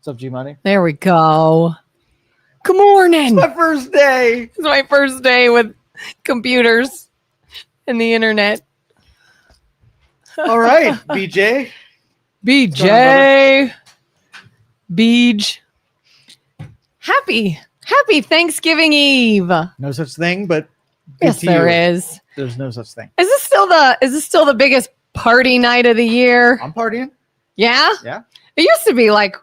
What's up, G Money? There we go. Good morning. It's my first day. It's my first day with computers and the internet. All right, BJ. BJ. Beej. Happy Thanksgiving Eve. No such thing, but Yes, there is. There's no such thing. Is this still the biggest party night of the year? I'm partying. Yeah? Yeah. It used to be like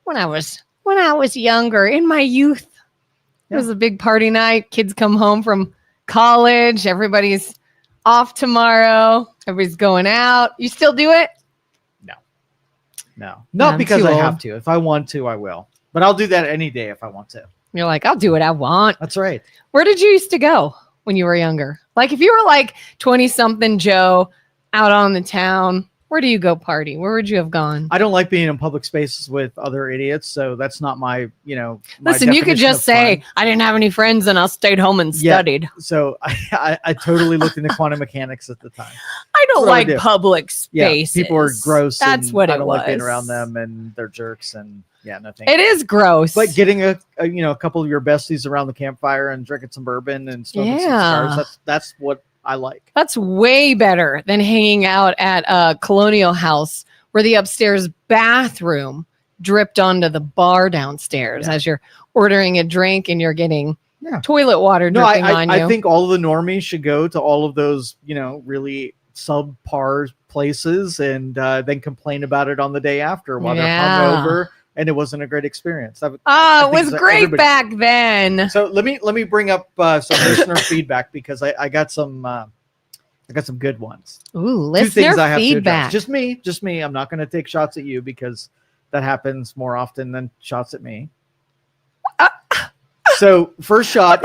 when I was younger, in my youth. It was a big party night. Kids come home from college. Everybody's off tomorrow. Everybody's going out. You still do it? No. Not I'm because too I old. have to. If I want to, I will. But I'll do that any day if I want to. You're like, I'll do what I want. That's right. Where did you used to go when you were younger? Like if you were like 20-something Joe out on the town, where do you go party? Where would you have gone? I don't like being in public spaces with other idiots, so that's not my, my Listen, you could definition just of say, fun. I didn't have any friends and I stayed home and Yeah. studied. So I totally looked into quantum mechanics at the time. I don't What I like do. public Yeah, spaces. people are gross. That's and what I it don't was. like being around them, and they're jerks, and nothing. It is gross. But getting a couple of your besties around the campfire and drinking some bourbon and smoking some Yeah. cigars. That's what I like. That's way better than hanging out at a colonial house where the upstairs bathroom dripped onto the bar downstairs as you're ordering a drink and you're getting toilet water No, dripping on you. I think all of the normies should go to all of those, really subpar places and then complain about it on the day after while they're hungover and it wasn't a great experience. I it think was great everybody- back then. So let me bring up some listener feedback because I got some good ones. Ooh, Two things listener I have feedback. to address. Just me. I'm not going to take shots at you because that happens more often than shots at me. So first shot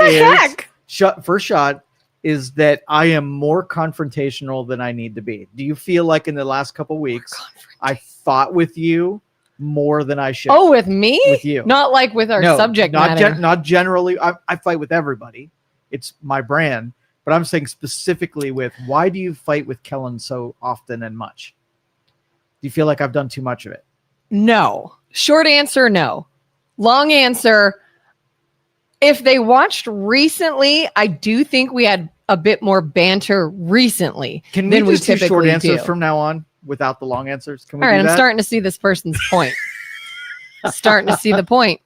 first shot is that I am more confrontational than I need to be. Do you feel like in the last couple weeks I fought with you more than I should? Oh, with me? With you. Not like with our subject matter. Not generally. I fight with everybody. It's my brand. But I'm saying specifically with why do you fight with Kelin so often and much? Do you feel like I've done too much of it? No. Short answer, no. Long answer, if they watched recently, I do think we had a bit more banter recently Can we than we just do typically short answers do. from now on without the long answers? Can we All right, do I'm that? starting to see this person's point. Starting to see the point.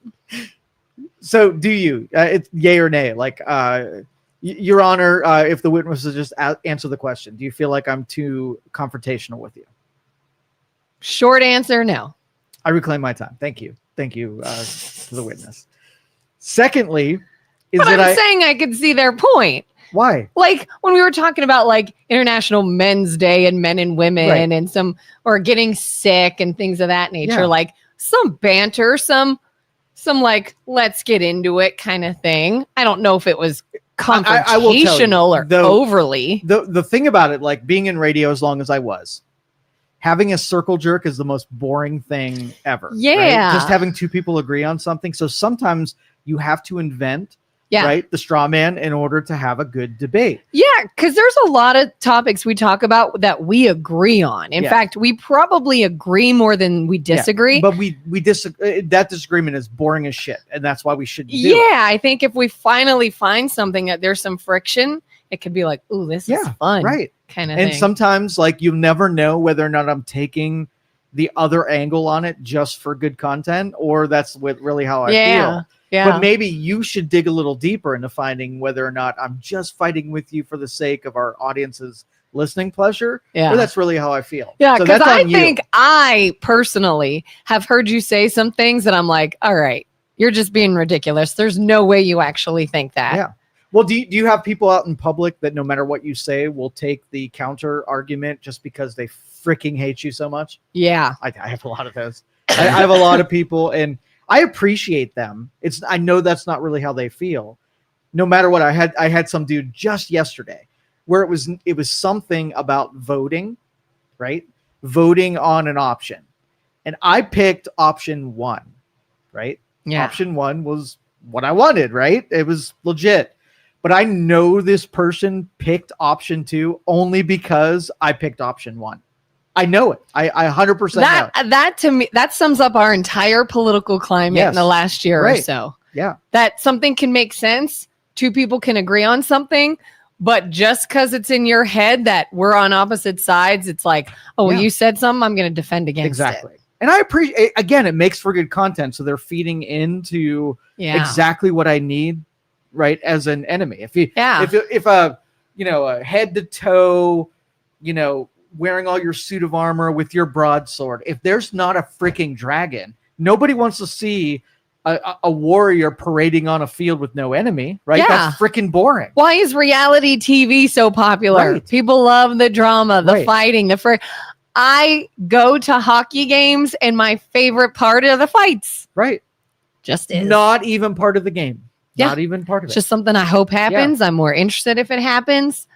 So do you? It's yay or nay? Like, Your Honor, if the witnesses just answer the question, do you feel like I'm too confrontational with you? Short answer, no. I reclaim my time. Thank you. Thank you to the witness. Secondly, But I'm saying I could see their point. Why? Like when we were talking about like International Men's Day and men and women and or getting sick and things of that nature, like some banter, some like, let's get into it kind of thing. I don't know if it was confrontational or overly. The thing about it, like being in radio as long as I was, having a circle jerk is the most boring thing ever. Yeah. Right? Just having two people agree on something. So sometimes you have to invent the straw man in order to have a good debate. Yeah, because there's a lot of topics we talk about that we agree on. In fact, we probably agree more than we disagree. Yeah, but we disagree. That disagreement is boring as shit, and that's why we shouldn't do it. Yeah, I think if we finally find something that there's some friction, it could be like, ooh, this is fun. Right. Kind of and thing. sometimes like you never know whether or not I'm taking the other angle on it just for good content, or that's really how I feel. Yeah. But maybe you should dig a little deeper into finding whether or not I'm just fighting with you for the sake of our audience's listening pleasure. Yeah. Or that's really how I feel. Yeah, So because that's I on you. think I personally have heard you say some things that I'm like, all right, you're just being ridiculous. There's no way you actually think that. Yeah. Well, do you have people out in public that no matter what you say will take the counter argument just because they freaking hate you so much? Yeah. I have a lot of those. I have a lot of people, and I appreciate them. I know that's not really how they feel. No matter what, I had some dude just yesterday where it was something about voting, right? Voting on an option. And I picked option 1, right? Yeah. Option 1 was what I wanted, right? It was legit. But I know this person picked option 2 only because I picked option 1. I know it. I 100% know. That to me, that sums up our entire political climate in the last year or so. Yeah. That something can make sense. Two people can agree on something, but just because it's in your head that we're on opposite sides, it's like, oh, you said something, I'm going to defend against it. And I appreciate, again, it makes for good content. So they're feeding into exactly what I need, right, as an enemy. If a head to toe, wearing all your suit of armor with your broadsword, if there's not a freaking dragon, nobody wants to see a warrior parading on a field with no enemy, right? Yeah. That's freaking boring. Why is reality TV so popular? Right. People love the drama, the fighting, I go to hockey games and my favorite part are the fights. Right. Just is. Not even part of the game. Yeah. Not even part of it. It's just something I hope happens. I'm more interested if it happens.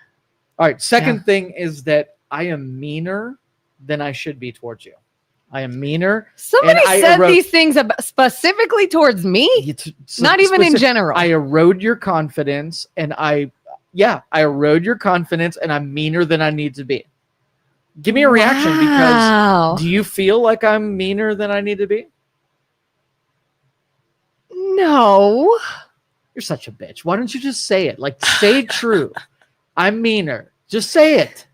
All right. Second thing is that I am meaner than I should be towards you. I am meaner. Somebody said these things specifically towards me. Not even in general. I erode your confidence, and I erode your confidence, and I'm meaner than I need to be. Give me a reaction, because do you feel like I'm meaner than I need to be? No. You're such a bitch. Why don't you just say it? Like, say true. I'm meaner. Just say it.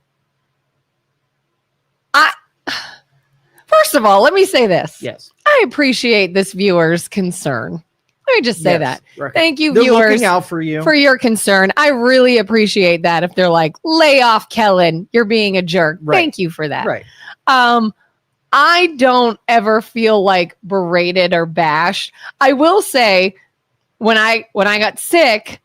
First of all, let me say this. Yes. I appreciate this viewer's concern. Let me just say that. Right. Thank you, They're viewers, looking out for you, for your concern. I really appreciate that. If they're like, lay off, Kelin, you're being a jerk. Right. Thank you for that. Right. I don't ever feel like berated or bashed. I will say, when I got sick,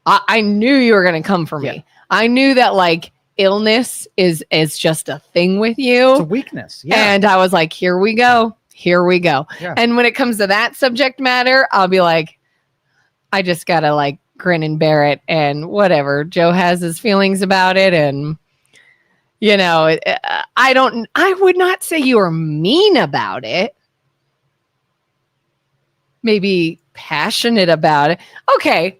I knew you were going to come for me. Yeah. I knew that like illness is just a thing with you. It's a weakness. Yeah. And I was like, here we go. Here we go. Yeah. And when it comes to that subject matter, I'll be like, I just got to like grin and bear it and whatever. Joe has his feelings about it. And, I would not say you were mean about it. Maybe passionate about it. Okay.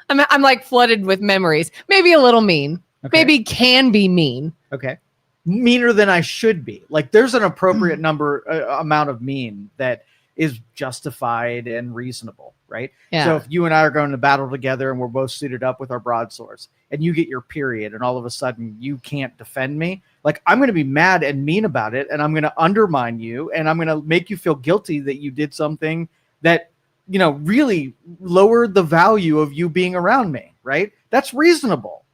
I'm like flooded with memories. Maybe a little mean. Okay. Maybe can be mean. Okay. Meaner than I should be. Like, there's an appropriate amount of mean that is justified and reasonable, right? Yeah. So if you and I are going to battle together and we're both suited up with our broadswords and you get your period and all of a sudden you can't defend me, like, I'm going to be mad and mean about it, and I'm going to undermine you, and I'm going to make you feel guilty that you did something that, really lowered the value of you being around me, right? That's reasonable.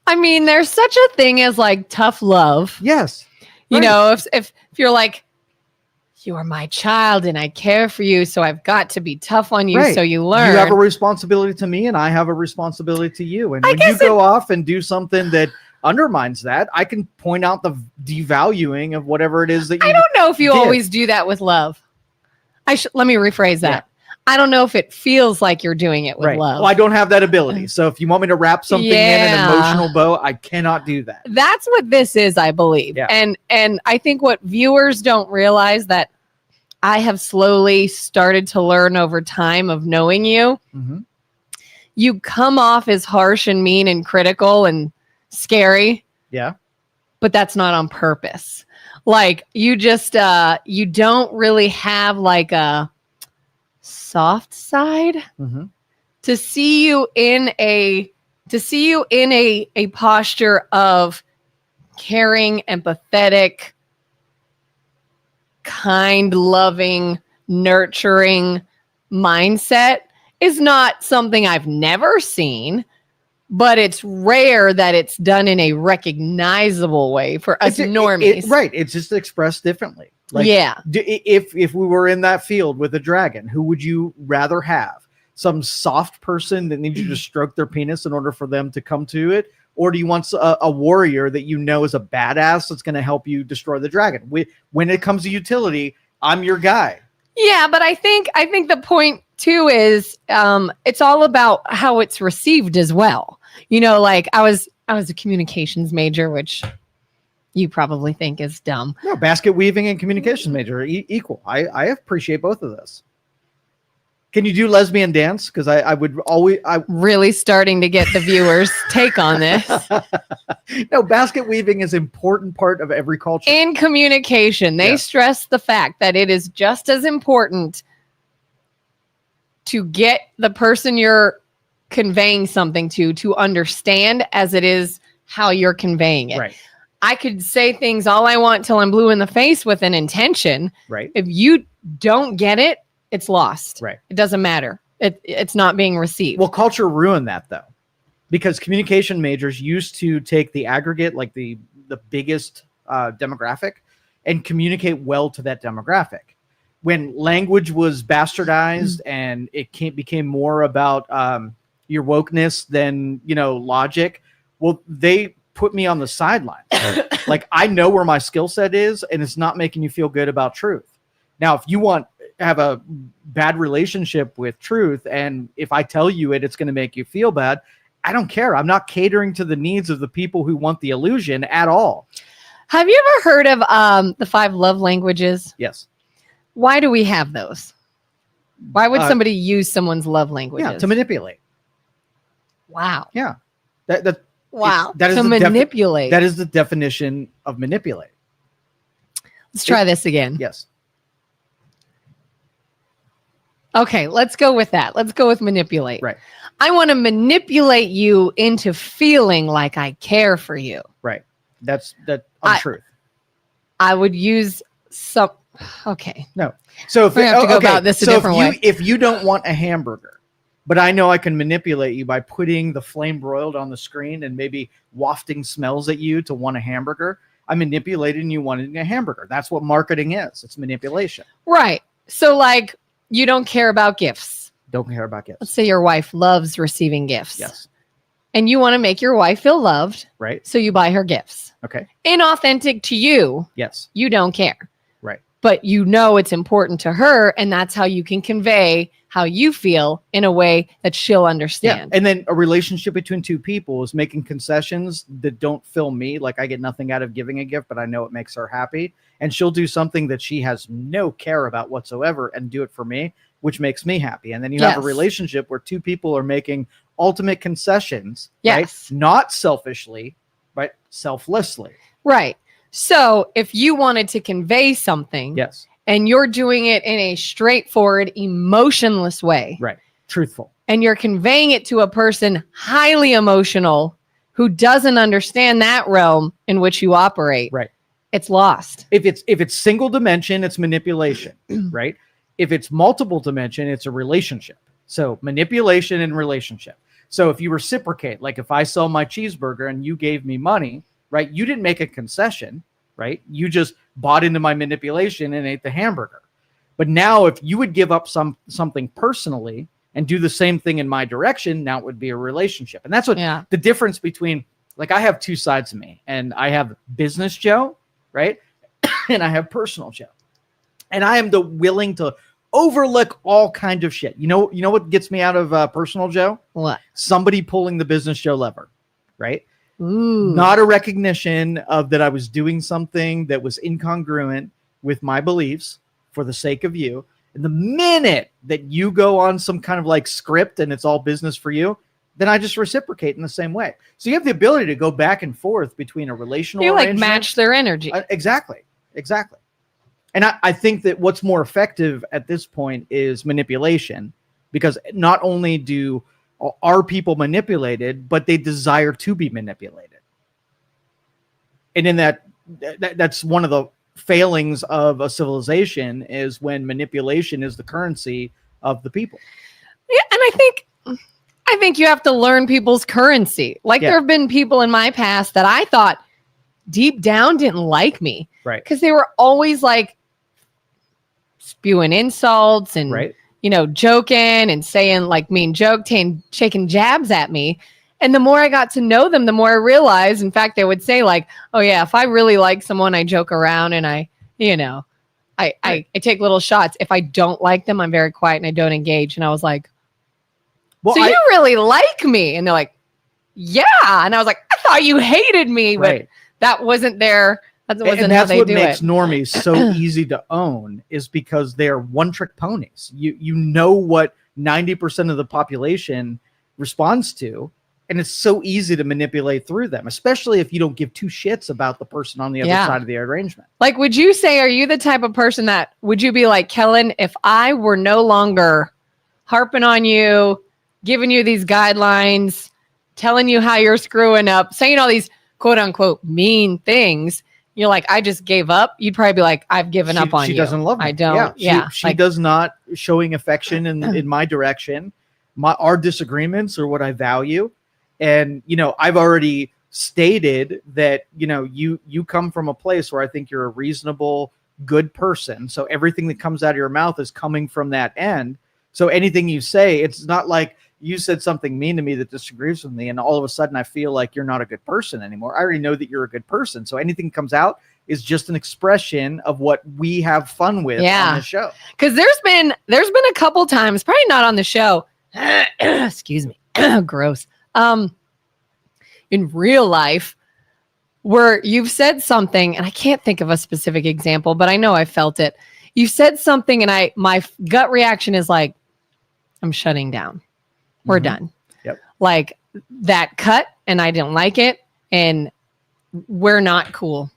I mean, there's such a thing as like tough love. Yes. Right. If you're like, you are my child and I care for you, so I've got to be tough on you, so you learn. You have a responsibility to me and I have a responsibility to you. And when you go off and do something that undermines that, I can point out the devaluing of whatever it is that you I don't know if you always do that with love. Let me rephrase that. Yeah. I don't know if it feels like you're doing it with love. Well, I don't have that ability. So if you want me to wrap something in an emotional bow, I cannot do that. That's what this is, I believe. Yeah. And I think what viewers don't realize that I have slowly started to learn over time of knowing you. Mm-hmm. You come off as harsh and mean and critical and scary. Yeah. But that's not on purpose. Like, you just you don't really have like a soft side. Mm-hmm. To see you in a posture of caring, empathetic, kind, loving, nurturing mindset is not something I've never seen, but it's rare that it's done in a recognizable way for us normies. Right. It's just expressed differently. Like, if we were in that field with a dragon, who would you rather have? Some soft person that needs you to stroke their penis in order for them to come to it? Or do you want a warrior that is a badass that's going to help you destroy the dragon? When it comes to utility, I'm your guy. Yeah, but I think the point too is it's all about how it's received as well. Like I was a communications major, which you probably think is dumb. No, basket weaving and communications major are equal. I appreciate both of those. Can you do lesbian dance? Because I would always really starting to get the viewers' take on this. No, basket weaving is an important part of every culture. In communication, they stress the fact that it is just as important to get the person you're conveying something to understand as it is how you're conveying it. Right. I could say things all I want till I'm blue in the face with an intention. Right. If you don't get it, it's lost. Right. It doesn't matter. It's not being received. Well, culture ruined that though, because communication majors used to take the aggregate, like the biggest demographic, and communicate well to that demographic. When language was bastardized and it became more about your wokeness than logic, well, they put me on the sideline. Like, I know where my skill set is, and it's not making you feel good about truth. Now, if you have a bad relationship with truth, and if I tell you it's going to make you feel bad, I don't care. I'm not catering to the needs of the people who want the illusion at all. Have you ever heard of the 5 love languages? Yes. Why do we have those? Why would somebody use someone's love languages? Yeah, to manipulate. Wow. Yeah. Wow. That is to manipulate. That is the definition of manipulate. Let's try this again. Yes. Okay, let's go with that. Let's go with manipulate. Right. I want to manipulate you into feeling like I care for you. Right. That's untruth. I would use some. Okay. No. So if we have to go about this a different way. If you don't want a hamburger, but I know I can manipulate you by putting the flame broiled on the screen and maybe wafting smells at you to want a hamburger, I'm manipulating you wanting a hamburger. That's what marketing is. It's manipulation. Right. So like, you don't care about gifts. Don't care about gifts. Let's say your wife loves receiving gifts. Yes. And you want to make your wife feel loved. Right. So you buy her gifts. Okay. Inauthentic to you. Yes. You don't care. Right. But you know it's important to her, and that's how you can convey how you feel in a way that she'll understand. Yeah. And then a relationship between two people is making concessions that don't fill me. Like, I get nothing out of giving a gift, but I know it makes her happy. And she'll do something that she has no care about whatsoever and do it for me, which makes me happy. And then you have a relationship where two people are making ultimate concessions, right? Not selfishly, but selflessly. Right. So if you wanted to convey something, yes, and you're doing it in a straightforward, emotionless way, right, truthful, and you're conveying it to a person highly emotional who doesn't understand that realm in which you operate, right, it's lost. If it's single dimension, it's manipulation, right? If it's multiple dimension, it's a relationship. So manipulation and relationship. So if you reciprocate, like if I sell my cheeseburger and you gave me money, right? You didn't make a concession, right? You just bought into my manipulation and ate the hamburger. But now if you would give up something personally and do the same thing in my direction, now it would be a relationship. And that's what the difference between, like, I have two sides of me, and I have business Joe, right? And I have personal Joe. And I am willing to overlook all kinds of shit. You know what gets me out of personal Joe? What? Somebody pulling the business Joe lever, right? Ooh. Not a recognition of that I was doing something that was incongruent with my beliefs for the sake of you. And the minute that you go on some kind of like script and it's all business for you, then I just reciprocate in the same way. So you have the ability to go back and forth between a relational like match their energy. Exactly. And I think that what's more effective at this point is manipulation, because not only are people manipulated, but they desire to be manipulated. And in that's one of the failings of a civilization, is when manipulation is the currency of the people. Yeah, and I think you have to learn people's currency. Like there have been people in my past that I thought deep down didn't like me, right? Because they were always like spewing insults and joking and saying like mean jokes, shaking jabs at me. And the more I got to know them, the more I realized, in fact, they would say like, oh yeah, if I really like someone, I joke around and I take little shots. If I don't like them, I'm very quiet and I don't engage. And I was like, well, so you really like me? And they're like, yeah. And I was like, I thought you hated me, but that wasn't their, that wasn't how they do it. That's what makes normies so easy to own, is because they're one-trick ponies. You know what 90% of the population responds to. And it's so easy to manipulate through them, especially if you don't give two shits about the person on the other side of the arrangement. Like, would you say, are you the type of person that, would you be like, Kelin, if I were no longer harping on you, giving you these guidelines, telling you how you're screwing up, saying all these quote unquote mean things, you're like, I just gave up. You'd probably be like, I've given up on you. She doesn't love me. I don't. Yeah. She does not showing affection in my direction. Our disagreements are what I value. And, you know, I've already stated that, you know, you come from a place where I think you're a reasonable, good person. So everything that comes out of your mouth is coming from that end. So anything you say, it's not like you said something mean to me that disagrees with me, and all of a sudden I feel like you're not a good person anymore. I already know that you're a good person. So anything that comes out is just an expression of what we have fun with on the show. Because there's been a couple times, probably not on the show. Excuse me. Gross. In real life, where you've said something, and I can't think of a specific example, but I know I felt it. You said something, and my gut reaction is like, I'm shutting down. We're done. Yep. Like that cut, and I didn't like it, and we're not cool.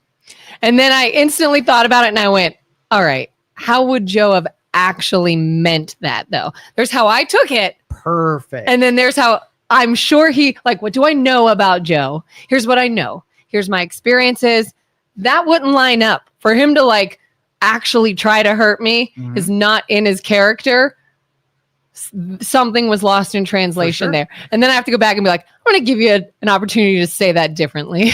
And then I instantly thought about it, and I went, all right, how would Joe have actually meant that, though? There's how I took it. Perfect. And then there's how I'm sure what do I know about Joe? Here's what I know. Here's my experiences. That wouldn't line up. For him to like actually try to hurt me is not in his character. Something was lost in translation there. And then I have to go back and be like, I'm going to give you an opportunity to say that differently.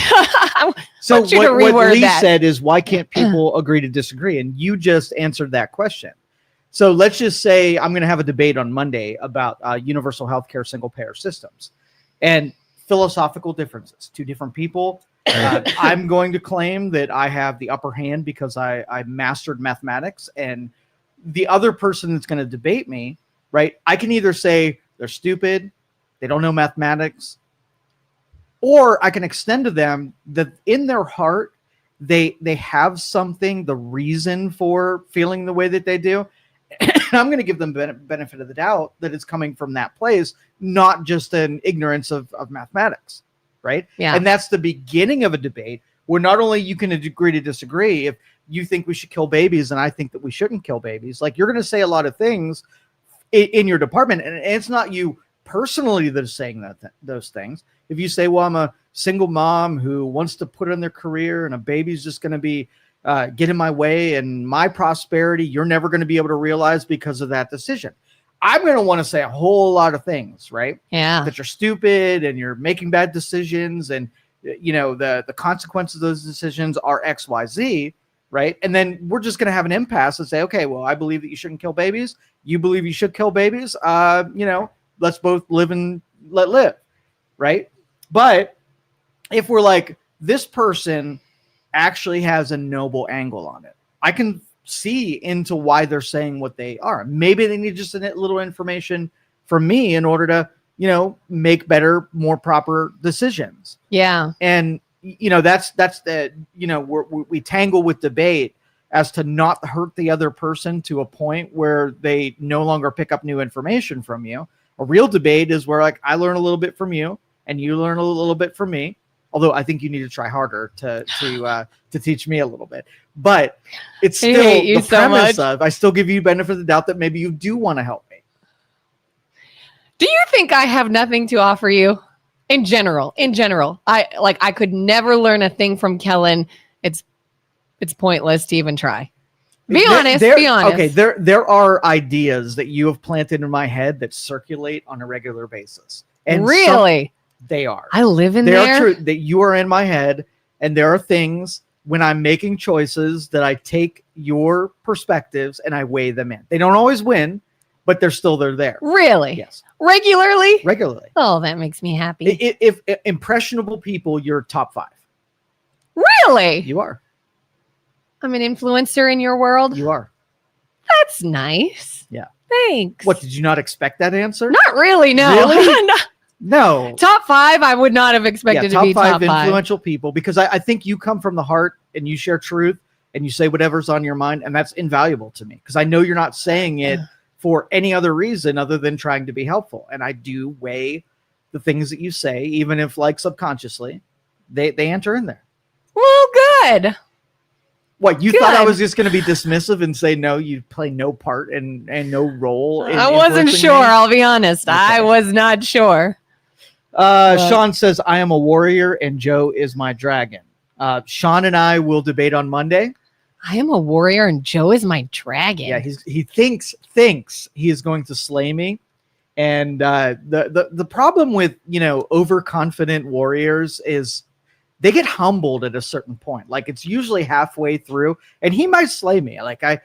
So what Lee said is, why can't people agree to disagree? And you just answered that question. So let's just say I'm going to have a debate on Monday about universal healthcare single payer systems and philosophical differences. Two different people. I'm going to claim that I have the upper hand because I mastered mathematics, and the other person that's going to debate me, right? I can either say they're stupid, they don't know mathematics, or I can extend to them that in their heart, they have something, the reason for feeling the way that they do. I'm going to give them benefit of the doubt that it's coming from that place, not just an ignorance of mathematics, right? Yeah. And that's the beginning of a debate where not only you can agree to disagree. If you think we should kill babies and I think that we shouldn't kill babies, like, you're going to say a lot of things in your department, and it's not you personally that is saying those things. If you say, well, I'm a single mom who wants to put in their career and a baby's just going to be get in my way and my prosperity, you're never going to be able to realize because of that decision. I'm going to want to say a whole lot of things, right? Yeah. That you're stupid and you're making bad decisions, and you know the consequences of those decisions are X, Y, Z, right? And then we're just going to have an impasse and say, okay, well, I believe that you shouldn't kill babies. You believe you should kill babies. You know, let's both live and let live, right? But if we're like, this person actually has a noble angle on it, I can see into why they're saying what they are. Maybe they need just a little information from me in order to, you know, make better, more proper decisions. Yeah. And, you know, that's the, you know, we tangle with debate as to not hurt the other person to a point where they no longer pick up new information from you. A real debate is where, like, I learn a little bit from you and you learn a little bit from me. Although I think you need to try harder to teach me a little bit, but it's still the premise of, I still give you benefit of the doubt that maybe you do want to help me. Do you think I have nothing to offer you in general? I could never learn a thing from Kelin. It's pointless to even try. Be honest. Okay. There are ideas that you have planted in my head that circulate on a regular basis. And really? They are. I live in there. They are true, that you are in my head, and there are things when I'm making choices that I take your perspectives and I weigh them in. They don't always win, but they're there. Really? Yes. Regularly? Regularly. Oh, that makes me happy. If impressionable people, you're top 5. Really? You are. I'm an influencer in your world? You are. That's nice. Yeah. Thanks. What, did you not expect that answer? Not really, no. Really? No. Top 5, I would not have expected to be top 5. Influential people, because I think you come from the heart and you share truth and you say whatever's on your mind, and that's invaluable to me because I know you're not saying it for any other reason other than trying to be helpful. And I do weigh the things that you say, even if like subconsciously, they enter in there. Well, good. What, you thought I was just going to be dismissive and say, no, you play no part and no role? I wasn't sure. I'll be honest. Okay. I was not sure. Sean says, I am a warrior and Joe is my dragon. Sean and I will debate on Monday. I am a warrior and Joe is my dragon. Yeah, he thinks he is going to slay me. And the problem with, overconfident warriors is they get humbled at a certain point. Like it's usually halfway through, and he might slay me. Like I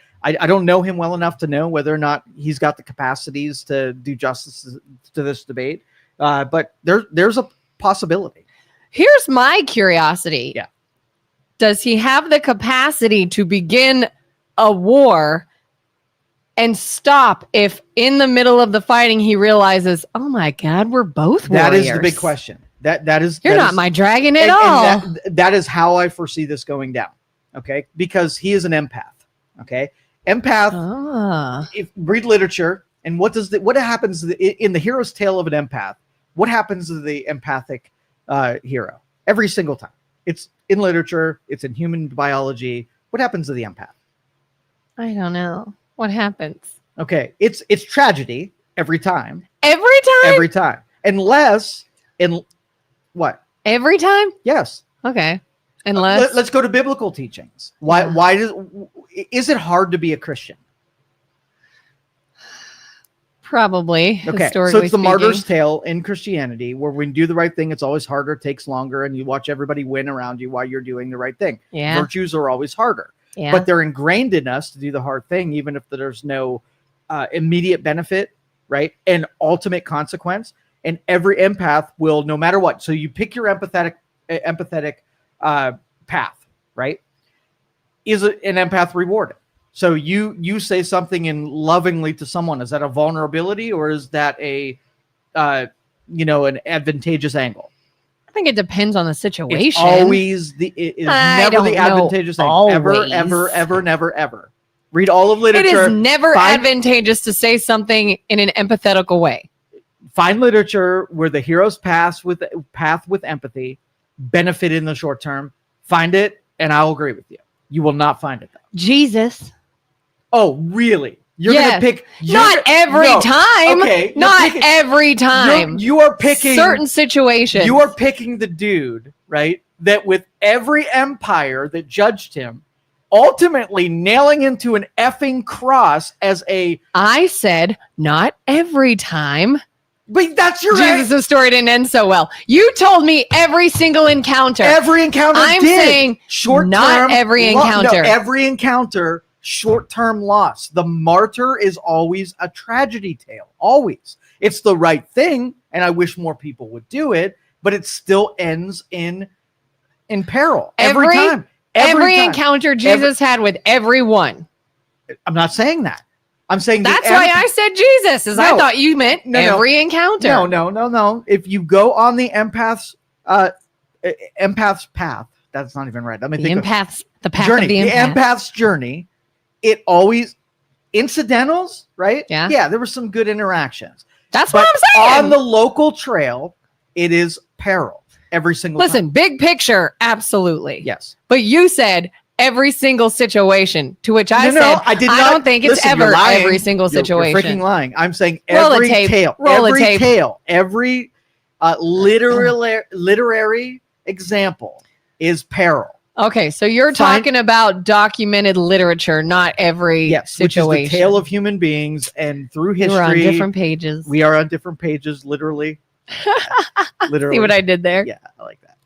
don't know him well enough to know whether or not he's got the capacities to do justice to this debate. But there's a possibility. Here's my curiosity. Yeah. Does he have the capacity to begin a war and stop if in the middle of the fighting he realizes, oh my God, we're both warriors? That is the big question. You're not my dragon at all. And that is how I foresee this going down. Okay. Because he is an empath. Okay. Empath, if read literature, and what happens in the hero's tale of an empath? What happens to the empathic hero? Every single time. It's in literature. It's in human biology. What happens to the empath? I don't know. What happens? Okay. It's tragedy every time. Every time? Every time. Unless in what? Every time? Yes. Okay. Unless let's go to biblical teachings. Why is it hard to be a Christian? Probably. Okay. So it's the martyr's tale in Christianity, where when you do the right thing, it's always harder, takes longer, and you watch everybody win around you while you're doing the right thing. Yeah. Virtues are always harder. Yeah. But they're ingrained in us to do the hard thing, even if there's no immediate benefit, right? And ultimate consequence. And every empath will, no matter what. So you pick your empathetic path, right? Is an empath rewarded? So you say something in lovingly to someone. Is that a vulnerability, or is that an advantageous angle? I think it depends on the situation. It's always it is never the advantageous thing. Always. Ever. Read all of literature. It is never advantageous to say something in an empathetical way. Find literature where the hero's path with empathy benefit in the short term. Find it, and I'll agree with you. You will not find it though. Jesus. Oh, really? You're gonna pick not every time. Okay, not every time. You are picking certain situations. You are picking the dude, right? That with every empire that judged him, ultimately nailing him to an effing cross as a. I said not every time. But that's your Jesus' story didn't end so well. You told me every single encounter. Every encounter. I'm saying short not every encounter. No, every encounter. Short-term loss. The martyr is always a tragedy tale. Always. It's the right thing, and I wish more people would do it, but it still ends in peril. Every time. Every encounter Jesus had with everyone. I'm not saying that. I'm saying that's why I said Jesus, I thought you meant every encounter. No. If you go on the empath's path, that's not even right. I mean, the path journey, of the empath. The empath's journey. It always incidentals, right? Yeah. There were some good interactions. That's what I'm saying. On the local trail, it is peril every single time. Listen, big picture, absolutely. Yes. But you said every single situation, to which I said I did not. I don't think it's ever every single situation. You're freaking lying. I'm saying every tale. Every tale. Every literary example is peril. Okay, so you're talking about documented literature, not every situation. Which is the tale of human beings, and through history, we're on different pages. We are on different pages, literally. Literally. See what I did there? Yeah, I like that.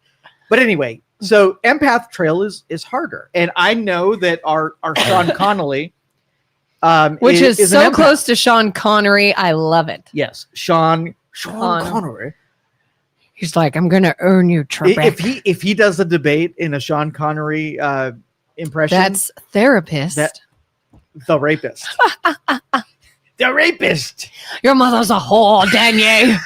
But anyway, so empath trail is harder, and I know that our Sean Connolly, which is so close to Sean Connery, I love it. Yes, Sean Connery. He's like, I'm gonna earn your Trebek. If he does a debate in a Sean Connery impression, that's therapist. The rapist. The rapist. Your mother's a whore, Danyi.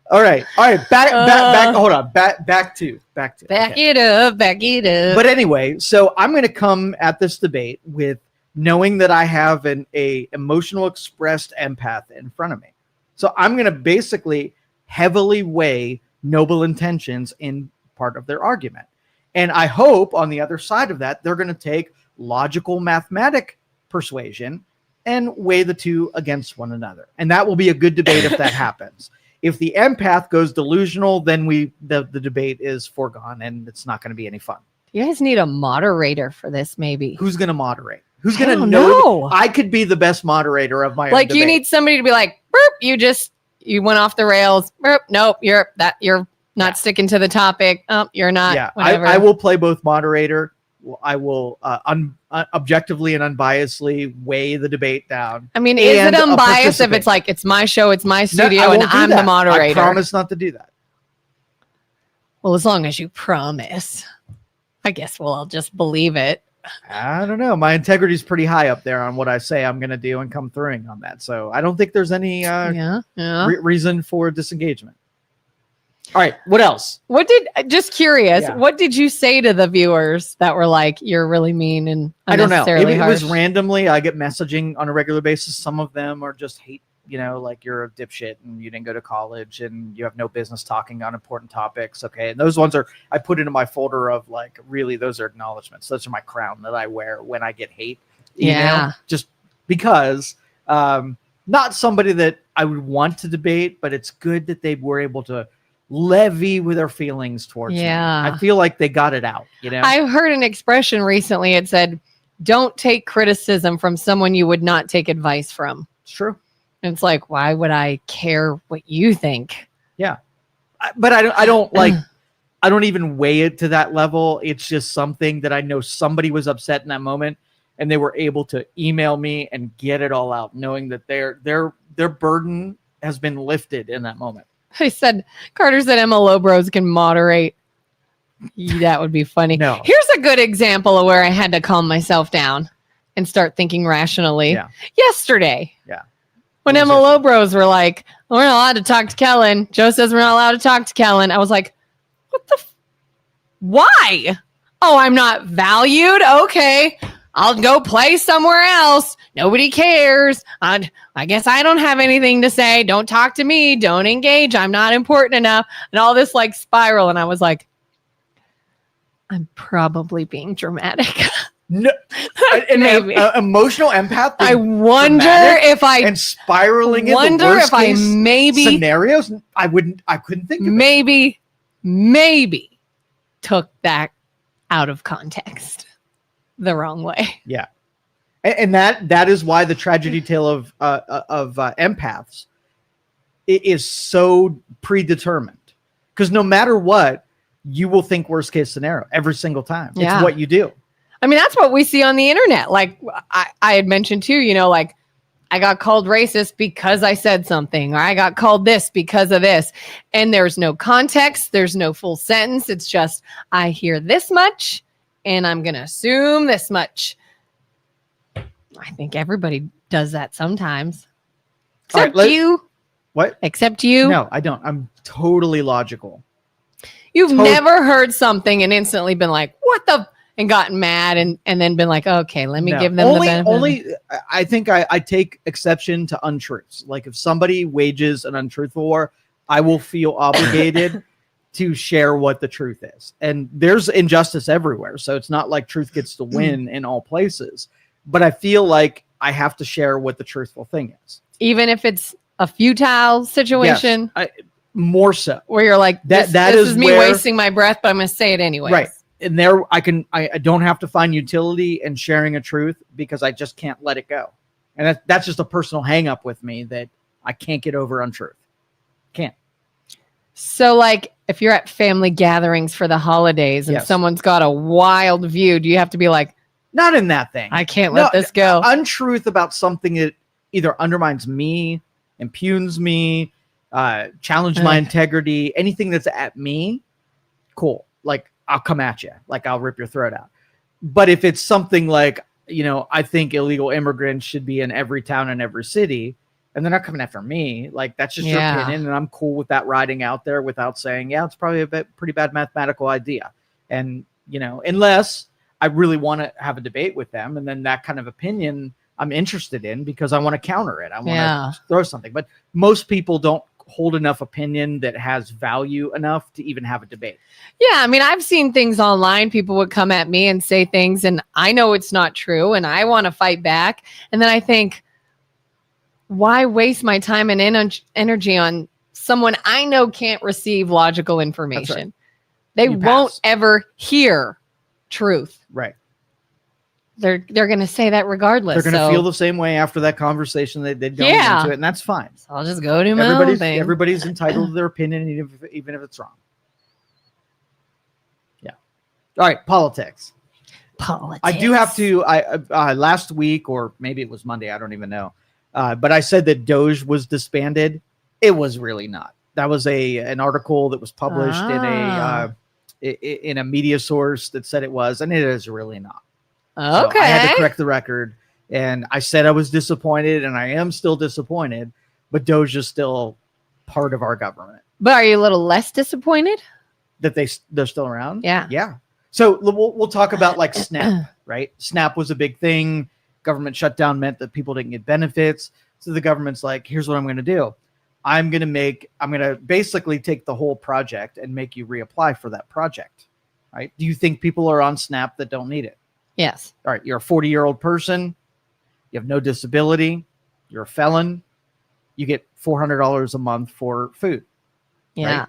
All right. Back. Hold on. Back to. Back it up. But anyway, so I'm going to come at this debate with knowing that I have a emotional expressed empath in front of me. So I'm going to basically heavily weigh noble intentions in part of their argument. And I hope on the other side of that, they're going to take logical mathematic persuasion and weigh the two against one another. And that will be a good debate if that happens. If the empath goes delusional, then the debate is foregone and it's not going to be any fun. You guys need a moderator for this, maybe. Who's going to moderate? Who's going to know? know? I could be the best moderator of my own Like, debate. you need somebody to be like, burp, you went off the rails. Burp, nope, you're not sticking to the topic. Oh, you're not. Yeah, Whatever. I will play both moderator. I will objectively and unbiasedly weigh the debate down. I mean, is it unbiased if it's like, it's my show, it's my studio, and I'm the moderator? I promise not to do that. Well, as long as you promise, I guess we'll all just believe it. I don't know. My integrity is pretty high up there on what I say I'm going to do and come through on that. So I don't think there's any reason for disengagement. All right. What else? What did you say to the viewers that were like, you're really mean and I don't know. It harsh? was randomly. I get messaging on a regular basis. Some of them are just hate, like you're a dipshit and you didn't go to college and you have no business talking on important topics. Okay. And those ones I put into my folder of like, really, those are acknowledgments. Those are my crown that I wear when I get hate. Just because, not somebody that I would want to debate, but it's good that they were able to levy with their feelings towards me. I feel like they got it out. I heard an expression recently. It said, don't take criticism from someone you would not take advice from. It's true. And it's like, why would I care what you think? Yeah. But I don't like, I don't even weigh it to that level. It's just something that I know somebody was upset in that moment and they were able to email me and get it all out, knowing that their burden has been lifted in that moment. Carter said Emma Lobros can moderate. That would be funny. No. Here's a good example of where I had to calm myself down and start thinking rationally. Yeah. Yesterday. Yeah. When Emma Lobros were like, we're not allowed to talk to Kelin. Joe says we're not allowed to talk to Kelin. I was like, what the? Why? Oh, I'm not valued? Okay. I'll go play somewhere else. Nobody cares. I guess I don't have anything to say. Don't talk to me. Don't engage. I'm not important enough. And all this like spiral. And I was like, I'm probably being dramatic. No, Maybe. Emotional empath. I wonder if I and spiraling in the worst case scenarios. I couldn't think of maybe took that out of context the wrong way. Yeah. And that is why the tragedy tale of empaths is so predetermined, because no matter what, you will think worst case scenario every single time. It's what you do. I mean, that's what we see on the internet. Like I had mentioned too, like I got called racist because I said something, or I got called this because of this. And there's no context. There's no full sentence. It's just, I hear this much and I'm going to assume this much. I think everybody does that sometimes. Except you. What? Except you. No, I don't. I'm totally logical. You've never heard something and instantly been like, what the? And gotten mad and then been like, okay, let me give them the benefit. I think I take exception to untruths. Like if somebody wages an untruthful war, I will feel obligated to share what the truth is. And there's injustice everywhere. So it's not like truth gets to win in all places. But I feel like I have to share what the truthful thing is. Even if it's a futile situation? Yes, more so. Where you're like, this is me wasting my breath, but I'm going to say it anyway. Right. And there I don't have to find utility in sharing a truth because I just can't let it go. And that's just a personal hang up with me that I can't get over untruth. Can't. So like if you're at family gatherings for the holidays and someone's got a wild view, do you have to be like, not in that thing. I can't let this go. Untruth about something that either undermines me, impugns me, challenge my integrity, anything that's at me, cool. Like I'll come at you. Like I'll rip your throat out. But if it's something like, I think illegal immigrants should be in every town and every city, and they're not coming after me, like that's just your opinion, and I'm cool with that riding out there without saying, it's probably a pretty bad mathematical idea. And, unless I really want to have a debate with them. And then that kind of opinion I'm interested in because I want to counter it. I want to throw something. But most people don't hold enough opinion that has value enough to even have a debate. Yeah, I mean, I've seen things online. People would come at me and say things, and I know it's not true, and I want to fight back. And then I think, why waste my time and energy on someone I know can't receive logical information? Right. They won't ever hear truth. Right. They're going to say that regardless. They're going to feel the same way after that conversation they'd gone into it, and that's fine. So I'll just go to my own thing. Everybody's entitled to their opinion, even if it's wrong. Yeah. All right, politics. I do have to. Last week, or maybe it was Monday, I don't even know. But I said that Doge was disbanded. It was really not. That was an article that was published in a media source that said it was, and it is really not. Okay. So I had to correct the record, and I said I was disappointed, and I am still disappointed, but Doge is still part of our government. But are you a little less disappointed that they're still around? Yeah. Yeah. So we'll talk about like SNAP, right? SNAP was a big thing. Government shutdown meant that people didn't get benefits. So the government's like, here's what I'm going to do. I'm going to basically take the whole project and make you reapply for that project, right? Do you think people are on SNAP that don't need it? Yes. All right. You're a 40-year-old person. You have no disability. You're a felon. You get $400 a month for food. Yeah. Right?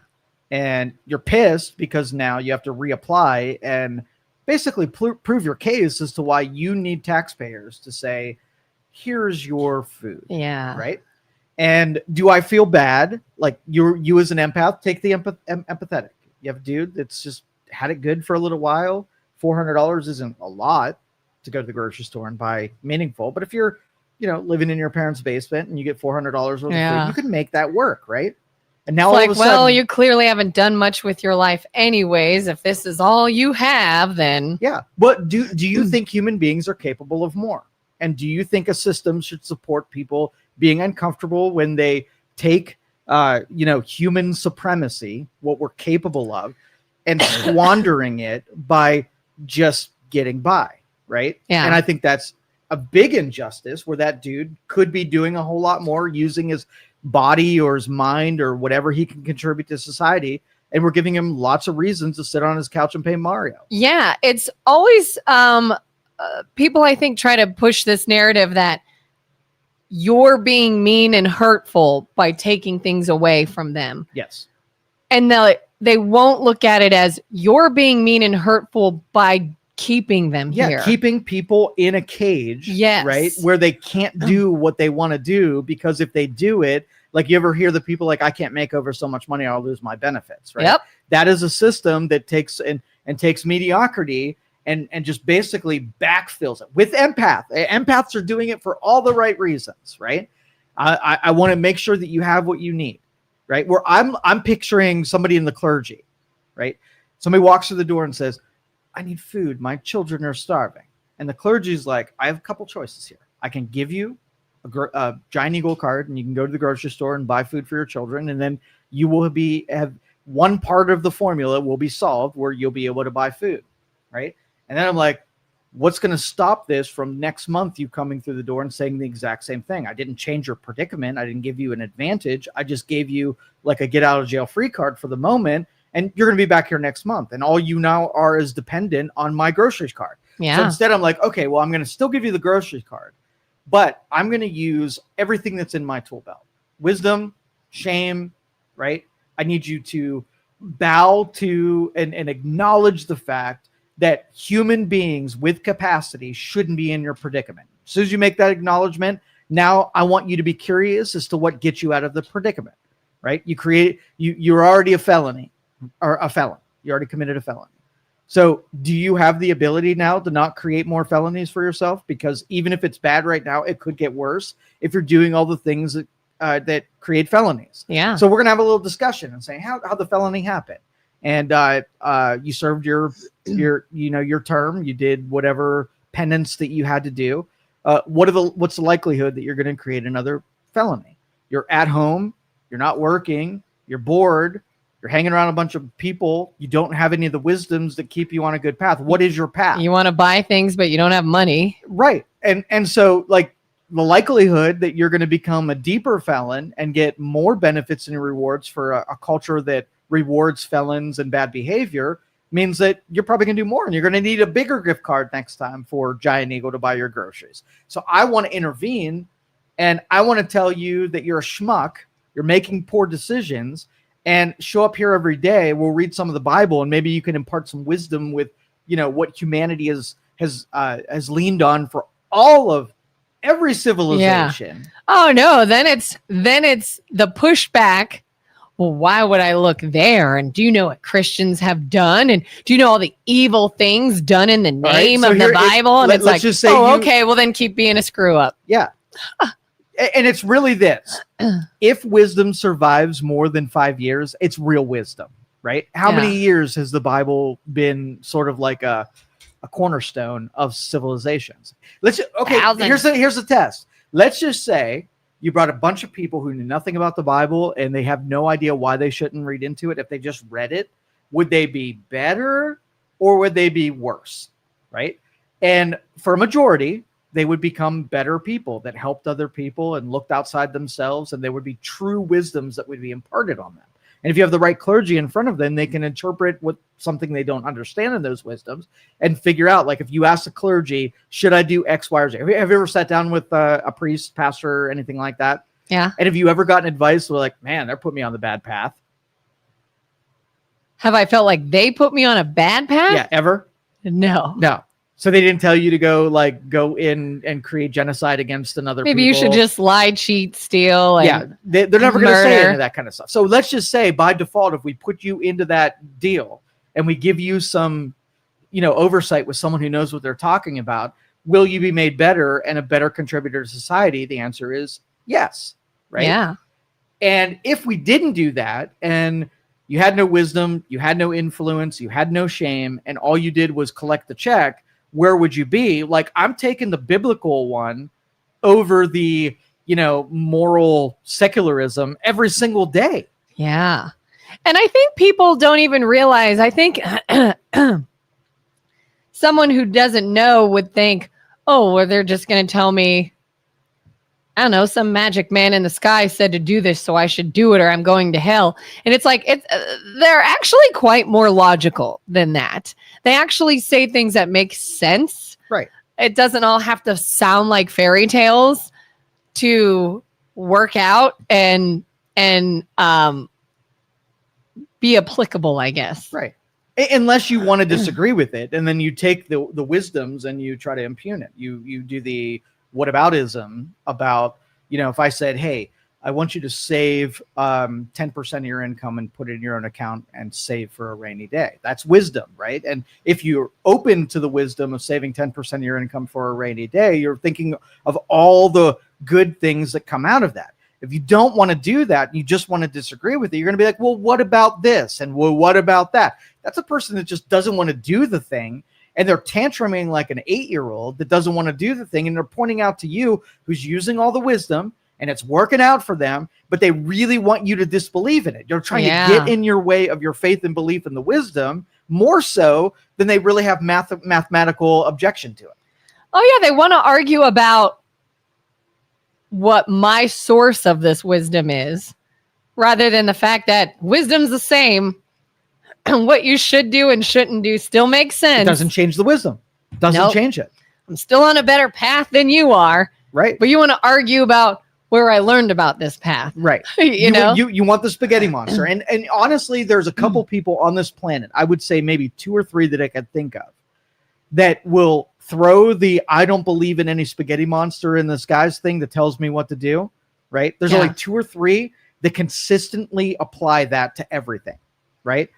And you're pissed because now you have to reapply and basically prove your case as to why you need taxpayers to say, here's your food. Yeah. Right. And do I feel bad? Like you as an empath, take the empathetic. You have a dude that's just had it good for a little while. $400 isn't a lot to go to the grocery store and buy meaningful. But if you're, living in your parents' basement and you get $400 worth of food, you can make that work, right? And now all of a sudden, you clearly haven't done much with your life anyways. If this is all you have, then yeah. But do you think human beings are capable of more? And do you think a system should support people being uncomfortable when they take, human supremacy, what we're capable of, and squandering it by just getting by, right? Yeah. And I think that's a big injustice where that dude could be doing a whole lot more using his body or his mind or whatever he can contribute to society. And we're giving him lots of reasons to sit on his couch and pay Mario. Yeah. It's always people, I think, try to push this narrative that you're being mean and hurtful by taking things away from them. Yes. And they won't look at it as you're being mean and hurtful by keeping them here. Yeah, keeping people in a cage, right? Where they can't do what they want to do, because if they do it, like you ever hear the people like, I can't make over so much money, I'll lose my benefits, right? Yep. That is a system that takes and takes mediocrity and just basically backfills it with empath. Empaths are doing it for all the right reasons, right? I want to make sure that you have what you need. Right. Where I'm picturing somebody in the clergy, right? Somebody walks through the door and says, I need food. My children are starving. And the clergy's like, I have a couple choices here. I can give you a Giant Eagle card and you can go to the grocery store and buy food for your children. And then you will have one part of the formula will be solved where you'll be able to buy food. Right. And then I'm like, what's going to stop this from next month you coming through the door and saying the exact same thing? I didn't change your predicament. I didn't give you an advantage. I just gave you like a get out of jail free card for the moment. And you're going to be back here next month. And all you now are is dependent on my groceries card. Yeah. So instead I'm like, okay, well, I'm going to still give you the groceries card, but I'm going to use everything that's in my tool belt. Wisdom, shame, right? I need you to bow to and acknowledge the fact that human beings with capacity shouldn't be in your predicament. As soon as you make that acknowledgement, now I want you to be curious as to what gets you out of the predicament, right? You're already a felon. You already committed a felony. So do you have the ability now to not create more felonies for yourself? Because even if it's bad right now, it could get worse if you're doing all the things that create felonies. Yeah. So we're going to have a little discussion and say how the felony happened. And you served your term. You did whatever penance that you had to do. What's the likelihood that you're going to create another felony? You're at home. You're not working. You're bored. You're hanging around a bunch of people. You don't have any of the wisdoms that keep you on a good path. What is your path? You want to buy things, but you don't have money. Right. And so like the likelihood that you're going to become a deeper felon and get more benefits and rewards for a culture that rewards felons and bad behavior means that you're probably going to do more, and you're going to need a bigger gift card next time for Giant Eagle to buy your groceries. So I want to intervene, and I want to tell you that you're a schmuck. You're making poor decisions, and show up here every day. We'll read some of the Bible, and maybe you can impart some wisdom with, what humanity has leaned on for all of every civilization. Yeah. Oh no, then it's the pushback. Well, why would I look there? And do you know what Christians have done? And do you know all the evil things done in the name of the Bible? And it's like, just say okay, well then keep being a screw up. Yeah. And it's really this. If wisdom survives more than 5 years, it's real wisdom, right? How many years has the Bible been sort of like a cornerstone of civilizations? Here's the test. Let's just say you brought a bunch of people who knew nothing about the Bible and they have no idea why they shouldn't read into it. If they just read it, would they be better or would they be worse? Right? And for a majority, they would become better people that helped other people and looked outside themselves, and there would be true wisdoms that would be imparted on them. And if you have the right clergy in front of them, they can interpret what something they don't understand in those wisdoms and figure out, like if you ask the clergy, should I do X, Y, or Z? Have you ever sat down with a priest, pastor, or anything like that? Yeah. And have you ever gotten advice where like, man, they're putting me on the bad path? Have I felt like they put me on a bad path? Yeah, ever? No. So they didn't tell you to go in and create genocide against another Maybe people. You should just lie, cheat, steal. And they're never going to say any of that kind of stuff. So let's just say by default, if we put you into that deal and we give you some, oversight with someone who knows what they're talking about, will you be made better and a better contributor to society? The answer is yes. Right? Yeah. And if we didn't do that and you had no wisdom, you had no influence, you had no shame, and all you did was collect the check, where would you be? Like, I'm taking the biblical one over the, moral secularism every single day. Yeah. And I think people don't even realize, I think someone who doesn't know would think, oh, well, they're just going to tell me, I don't know, some magic man in the sky said to do this, so I should do it or I'm going to hell. And it's like, they're actually quite more logical than that. They actually say things that make sense. Right. It doesn't all have to sound like fairy tales to work out and be applicable, I guess. Right. Unless you want to disagree with it, and then you take the wisdoms and you try to impugn it. You do the whataboutism about, if I said, hey, I want you to save 10% of your income and put it in your own account and save for a rainy day. That's wisdom, right? And if you're open to the wisdom of saving 10% of your income for a rainy day, you're thinking of all the good things that come out of that. If you don't want to do that, you just want to disagree with it, you're going to be like, well, what about this? And well, what about that? That's a person that just doesn't want to do the thing. And they're tantruming like an 8-year-old that doesn't want to do the thing. And they're pointing out to you who's using all the wisdom and it's working out for them, but they really want you to disbelieve in it. They're trying to get in your way of your faith and belief in the wisdom more so than they really have mathematical objection to it. Oh yeah. They want to argue about what my source of this wisdom is rather than the fact that wisdom's the same. What you should do and shouldn't do still makes sense. It doesn't change the wisdom. Doesn't change it. I'm still on a better path than you are. Right. But you want to argue about where I learned about this path. Right. you know? You want the spaghetti monster. And honestly, there's a couple people on this planet, I would say maybe 2 or 3 that I could think of, that will throw the I don't believe in any spaghetti monster in the skies thing that tells me what to do. Right. There's only 2 or 3 that consistently apply that to everything. Right.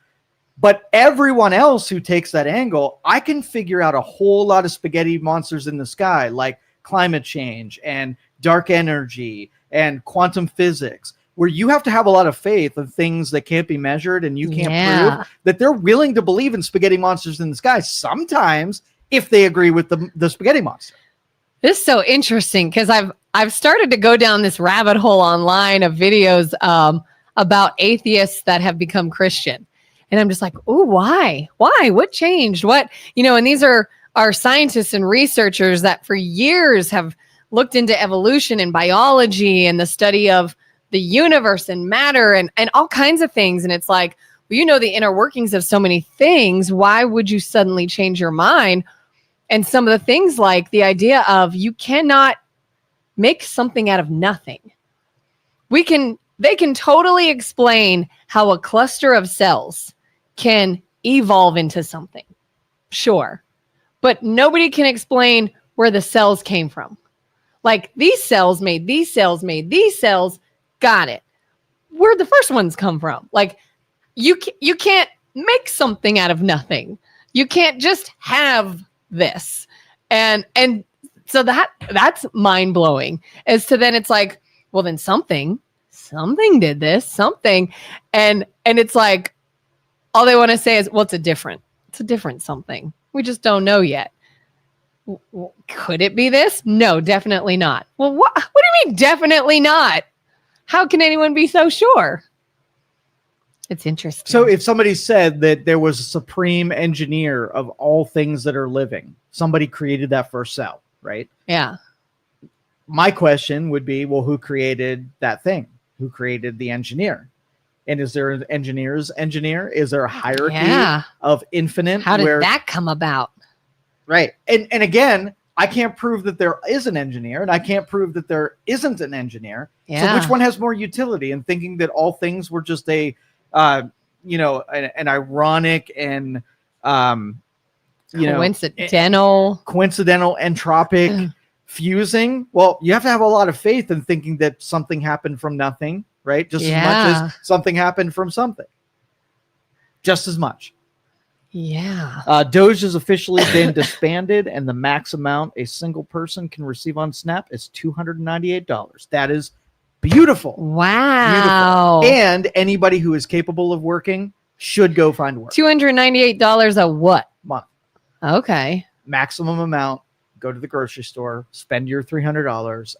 But everyone else who takes that angle, I can figure out a whole lot of spaghetti monsters in the sky, like climate change and dark energy and quantum physics, where you have to have a lot of faith of things that can't be measured and you can't prove, that they're willing to believe in spaghetti monsters in the sky sometimes if they agree with the spaghetti monster. This is so interesting because I've started to go down this rabbit hole online of videos about atheists that have become Christian. And I'm just like, oh, why? Why? What changed? What, and these are scientists and researchers that for years have looked into evolution and biology and the study of the universe and matter and all kinds of things. And it's like, well, the inner workings of so many things. Why would you suddenly change your mind? And some of the things like the idea of you cannot make something out of nothing. They can totally explain how a cluster of cells can evolve into something. Sure. But nobody can explain where the cells came from. Like these cells made these cells made these cells. Got it. Where'd the first ones come from? Like you can't make something out of nothing. You can't just have this. And so that's mind blowing as to then it's like, well, then something did this, something. And it's like, all they want to say is, well, it's a different something. We just don't know yet. Could it be this? No, definitely not. Well, what do you mean definitely not? How can anyone be so sure? It's interesting. So if somebody said that there was a supreme engineer of all things that are living, somebody created that first cell, right? Yeah. My question would be, well, who created that thing? Who created the engineer? And is there an engineer's engineer? Is there a hierarchy of infinite? How did that come about? Right. And again, I can't prove that there is an engineer and I can't prove that there isn't an engineer. Yeah. So which one has more utility? And thinking that all things were just an ironic and coincidental entropic fusing. Well, you have to have a lot of faith in thinking that something happened from nothing, right? Just as much as something happened from something. Just as much. Yeah. Doge has officially been disbanded, and the max amount a single person can receive on Snap is $298. That is beautiful. Wow. Beautiful. And anybody who is capable of working should go find work. $298 a what? Month. Okay. Maximum amount. Go to the grocery store, spend your $300,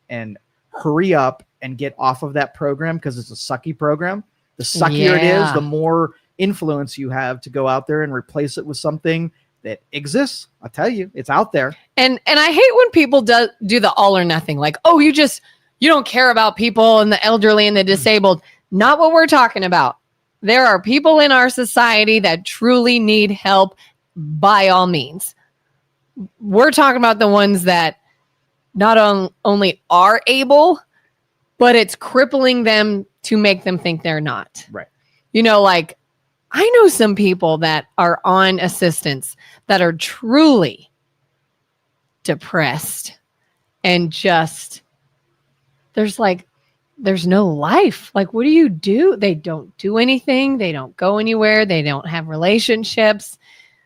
and hurry up and get off of that program because it's a sucky program. The suckier it is, the more influence you have to go out there and replace it with something that exists. I'll tell you, it's out there. And I hate when people do the all or nothing. Like, oh, you don't care about people and the elderly and the disabled. Not what we're talking about. There are people in our society that truly need help by all means. We're talking about the ones that not only are able, but it's crippling them to make them think they're not. Right. Like I know some people that are on assistance that are truly depressed and just, there's no life. Like, what do you do? They don't do anything. They don't go anywhere. They don't have relationships.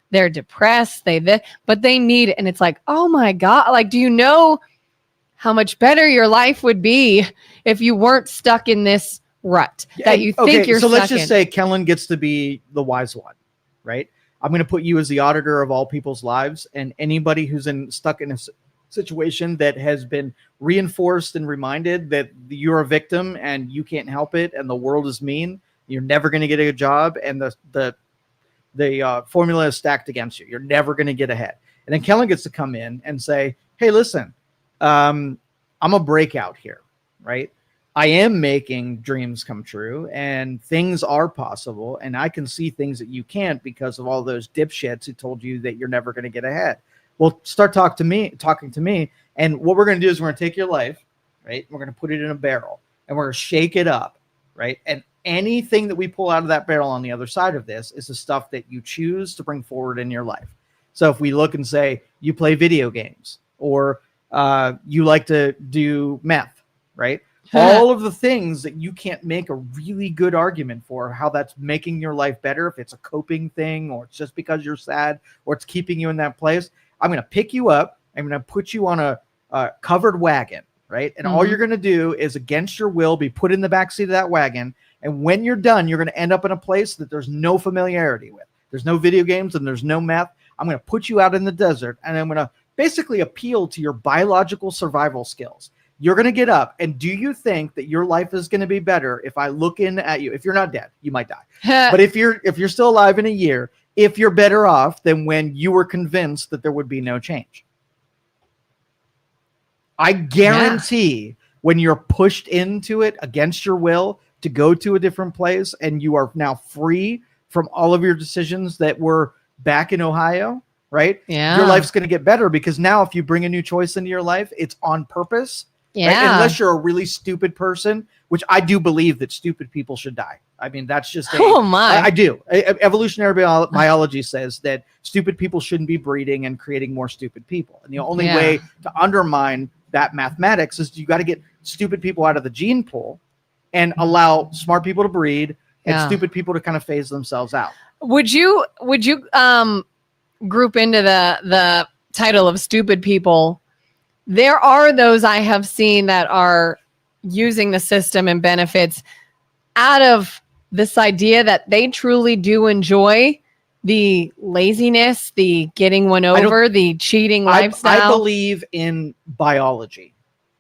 They're depressed. But they need it. And it's like, oh my God. Like, do you know how much better your life would be if you weren't stuck in this rut that you think you're stuck in? So let's just say Kelin gets to be the wise one, right? I'm going to put you as the auditor of all people's lives, and anybody who's stuck in a situation that has been reinforced and reminded that you're a victim and you can't help it and the world is mean, you're never going to get a job, and the formula is stacked against you. You're never going to get ahead. And then Kelin gets to come in and say, hey, listen, I'm a breakout here, right? I am making dreams come true and things are possible. And I can see things that you can't because of all those dipshits who told you that you're never going to get ahead. Well, start talking to me. And what we're going to do is we're going to take your life, right? We're going to put it in a barrel and we're going to shake it up, right? And anything that we pull out of that barrel on the other side of this is the stuff that you choose to bring forward in your life. So if we look and say you play video games or you like to do meth, right? All of the things that you can't make a really good argument for how that's making your life better, if it's a coping thing or it's just because you're sad or it's keeping you in that place, I'm going to pick you up. I'm going to put you on a covered wagon, right? And all you're going to do is against your will be put in the backseat of that wagon. And when you're done, you're going to end up in a place that there's no familiarity with. There's no video games and there's no meth. I'm going to put you out in the desert and I'm going to basically appeal to your biological survival skills. You're going to get up. And do you think that your life is going to be better if I look in at you? If you're not dead, you might die. But if you're still alive in a year, if you're better off than when you were convinced that there would be no change. I guarantee when you're pushed into it against your will to go to a different place and you are now free from all of your decisions that were back in Ohio, right? Yeah. Your life's going to get better because now if you bring a new choice into your life, it's on purpose. Yeah. Right? Unless you're a really stupid person, which I do believe that stupid people should die. I mean, that's just I do. Evolutionary biology says that stupid people shouldn't be breeding and creating more stupid people. And the only way to undermine that mathematics is you got to get stupid people out of the gene pool and allow smart people to breed and stupid people to kind of phase themselves out. Would you group into the title of stupid people? There are those I have seen that are using the system and benefits out of this idea that they truly do enjoy the laziness, the getting one over, the cheating lifestyle. I believe in biology,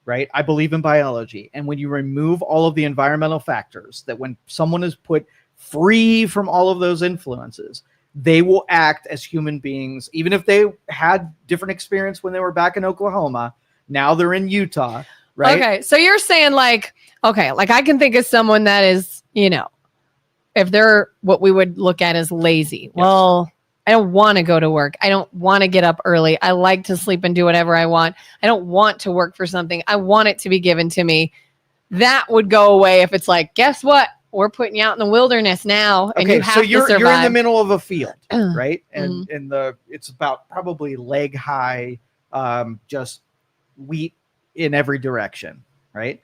right? I believe in biology. And when you remove all of the environmental factors, that when someone is put free from all of those influences, they will act as human beings, even if they had different experience when they were back in Oklahoma. Now they're in Utah, right? Okay, so you're saying like I can think of someone that is, if they're what we would look at as lazy. Yes. Well, I don't want to go to work. I don't want to get up early. I like to sleep and do whatever I want. I don't want to work for something. I want it to be given to me. That would go away if it's like, guess what? We're putting you out in the wilderness now, and you have to survive. You're in the middle of a field, right? And it's about probably leg high, just wheat in every direction, right?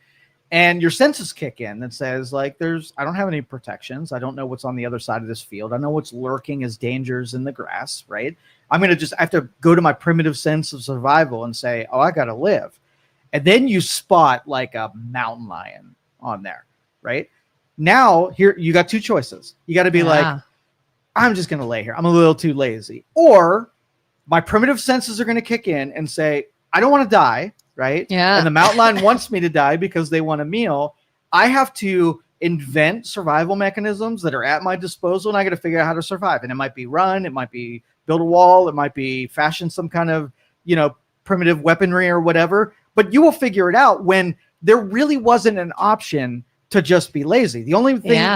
And your senses kick in that says like, I don't have any protections. I don't know what's on the other side of this field. I know what's lurking as dangers in the grass, right? I have to go to my primitive sense of survival and say, oh, I got to live. And then you spot like a mountain lion on there, right? Now here you got two choices. You got to be like, I'm just going to lay here. I'm a little too lazy. Or my primitive senses are going to kick in and say, I don't want to die, right? Yeah. And the mountain lion wants me to die because they want a meal. I have to invent survival mechanisms that are at my disposal, and I got to figure out how to survive. And it might be run, it might be build a wall, it might be fashion some kind of, primitive weaponry or whatever. But you will figure it out when there really wasn't an option to just be lazy. The only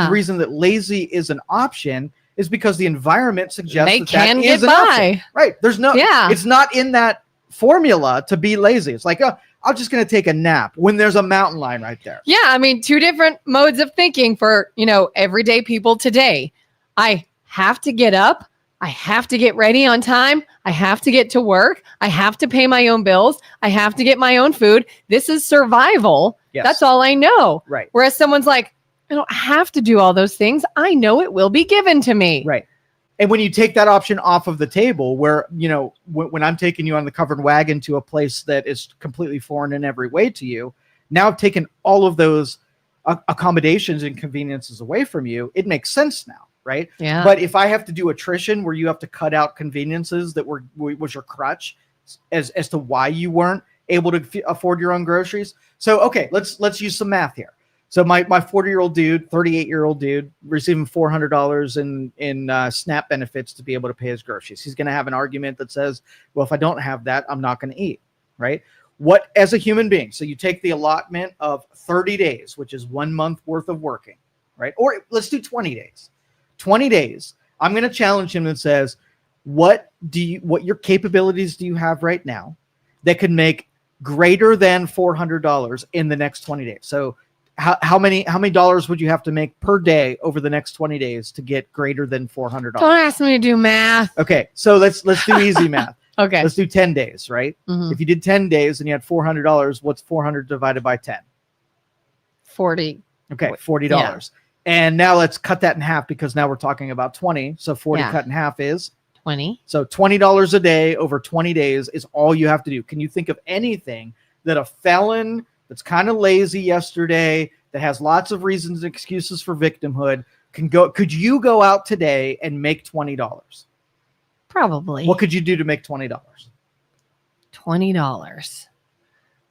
reason that lazy is an option is because the environment suggests they that can is get an by. option. Right. There's no, it's not in that formula to be lazy. It's like, I'm just going to take a nap when there's a mountain lion right there. Yeah. I mean, two different modes of thinking for, everyday people today. I have to get up. I have to get ready on time. I have to get to work. I have to pay my own bills. I have to get my own food. This is survival. Yes. That's all I know. Right. Whereas someone's like, I don't have to do all those things. I know it will be given to me. Right. And when you take that option off of the table where, when I'm taking you on the covered wagon to a place that is completely foreign in every way to you, now I've taken all of those accommodations and conveniences away from you. It makes sense now. Right. Yeah. But if I have to do attrition where you have to cut out conveniences that was your crutch as to why you weren't able to afford your own groceries. So, okay, let's use some math here. So my 40-year-old dude, 38-year-old dude receiving $400 in SNAP benefits to be able to pay his groceries. He's going to have an argument that says, well, if I don't have that, I'm not going to eat. Right. What as a human being? So you take the allotment of 30 days, which is 1 month worth of working. Right. Or let's do 20 days. 20 days, I'm going to challenge him that says, what your capabilities do you have right now that can make greater than $400 in the next 20 days? So how many dollars would you have to make per day over the next 20 days to get greater than $400? Don't ask me to do math. Okay. So let's do easy math. Okay. Let's do 10 days, right? Mm-hmm. If you did 10 days and you had $400, what's 400 divided by 10? 40. Okay. $40. Yeah. And now let's cut that in half because now we're talking about 20. So 40 cut in half is 20. So $20 a day over 20 days is all you have to do. Can you think of anything that a felon that's kind of lazy yesterday, that has lots of reasons and excuses for victimhood, could you go out today and make $20? Probably. What could you do to make $20? $20.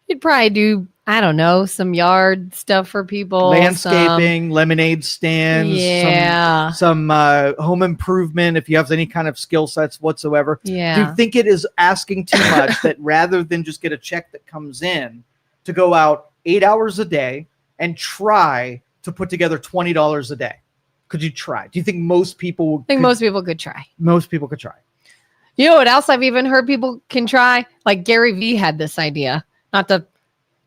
You'd probably do I don't know, some yard stuff for people. Landscaping, lemonade stands, some home improvement, if you have any kind of skill sets whatsoever. Yeah. Do you think it is asking too much that rather than just get a check that comes in, to go out 8 hours a day and try to put together $20 a day? Could you try? Do you think most people most people could try? Most people could try. You know what else I've even heard people can try? Like Gary Vee had this idea, not to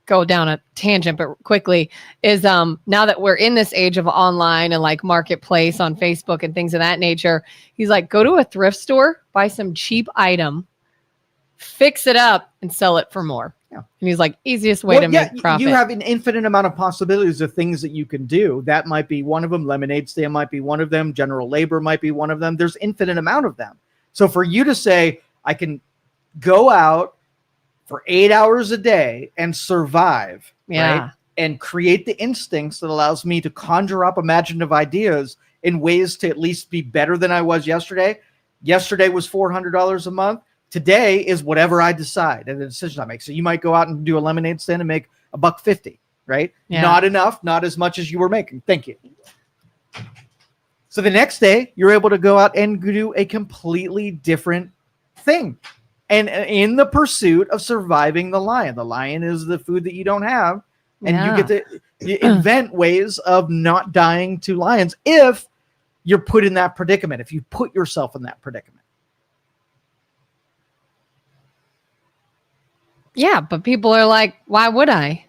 go down a tangent, but quickly, is now that we're in this age of online and like marketplace on Facebook and things of that nature, he's like, go to a thrift store, buy some cheap item, fix it up, and sell it for more. Yeah. And he's like, easiest way to make profit. You have an infinite amount of possibilities of things that you can do. That might be one of them. Lemonade stand might be one of them. General labor might be one of them. There's infinite amount of them. So for you to say, I can go out for 8 hours a day and survive, right? And create the instincts that allows me to conjure up imaginative ideas in ways to at least be better than I was yesterday. Yesterday was $400 a month. Today is whatever I decide and the decision I make. So you might go out and do a lemonade stand and make $1.50, right? Yeah. Not enough, not as much as you were making. Thank you. So the next day, you're able to go out and do a completely different thing. And in the pursuit of surviving the lion. The lion is the food that you don't have. And you get to invent ways of not dying to lions if you're put in that predicament, if you put yourself in that predicament. Yeah, but people are like, why would I?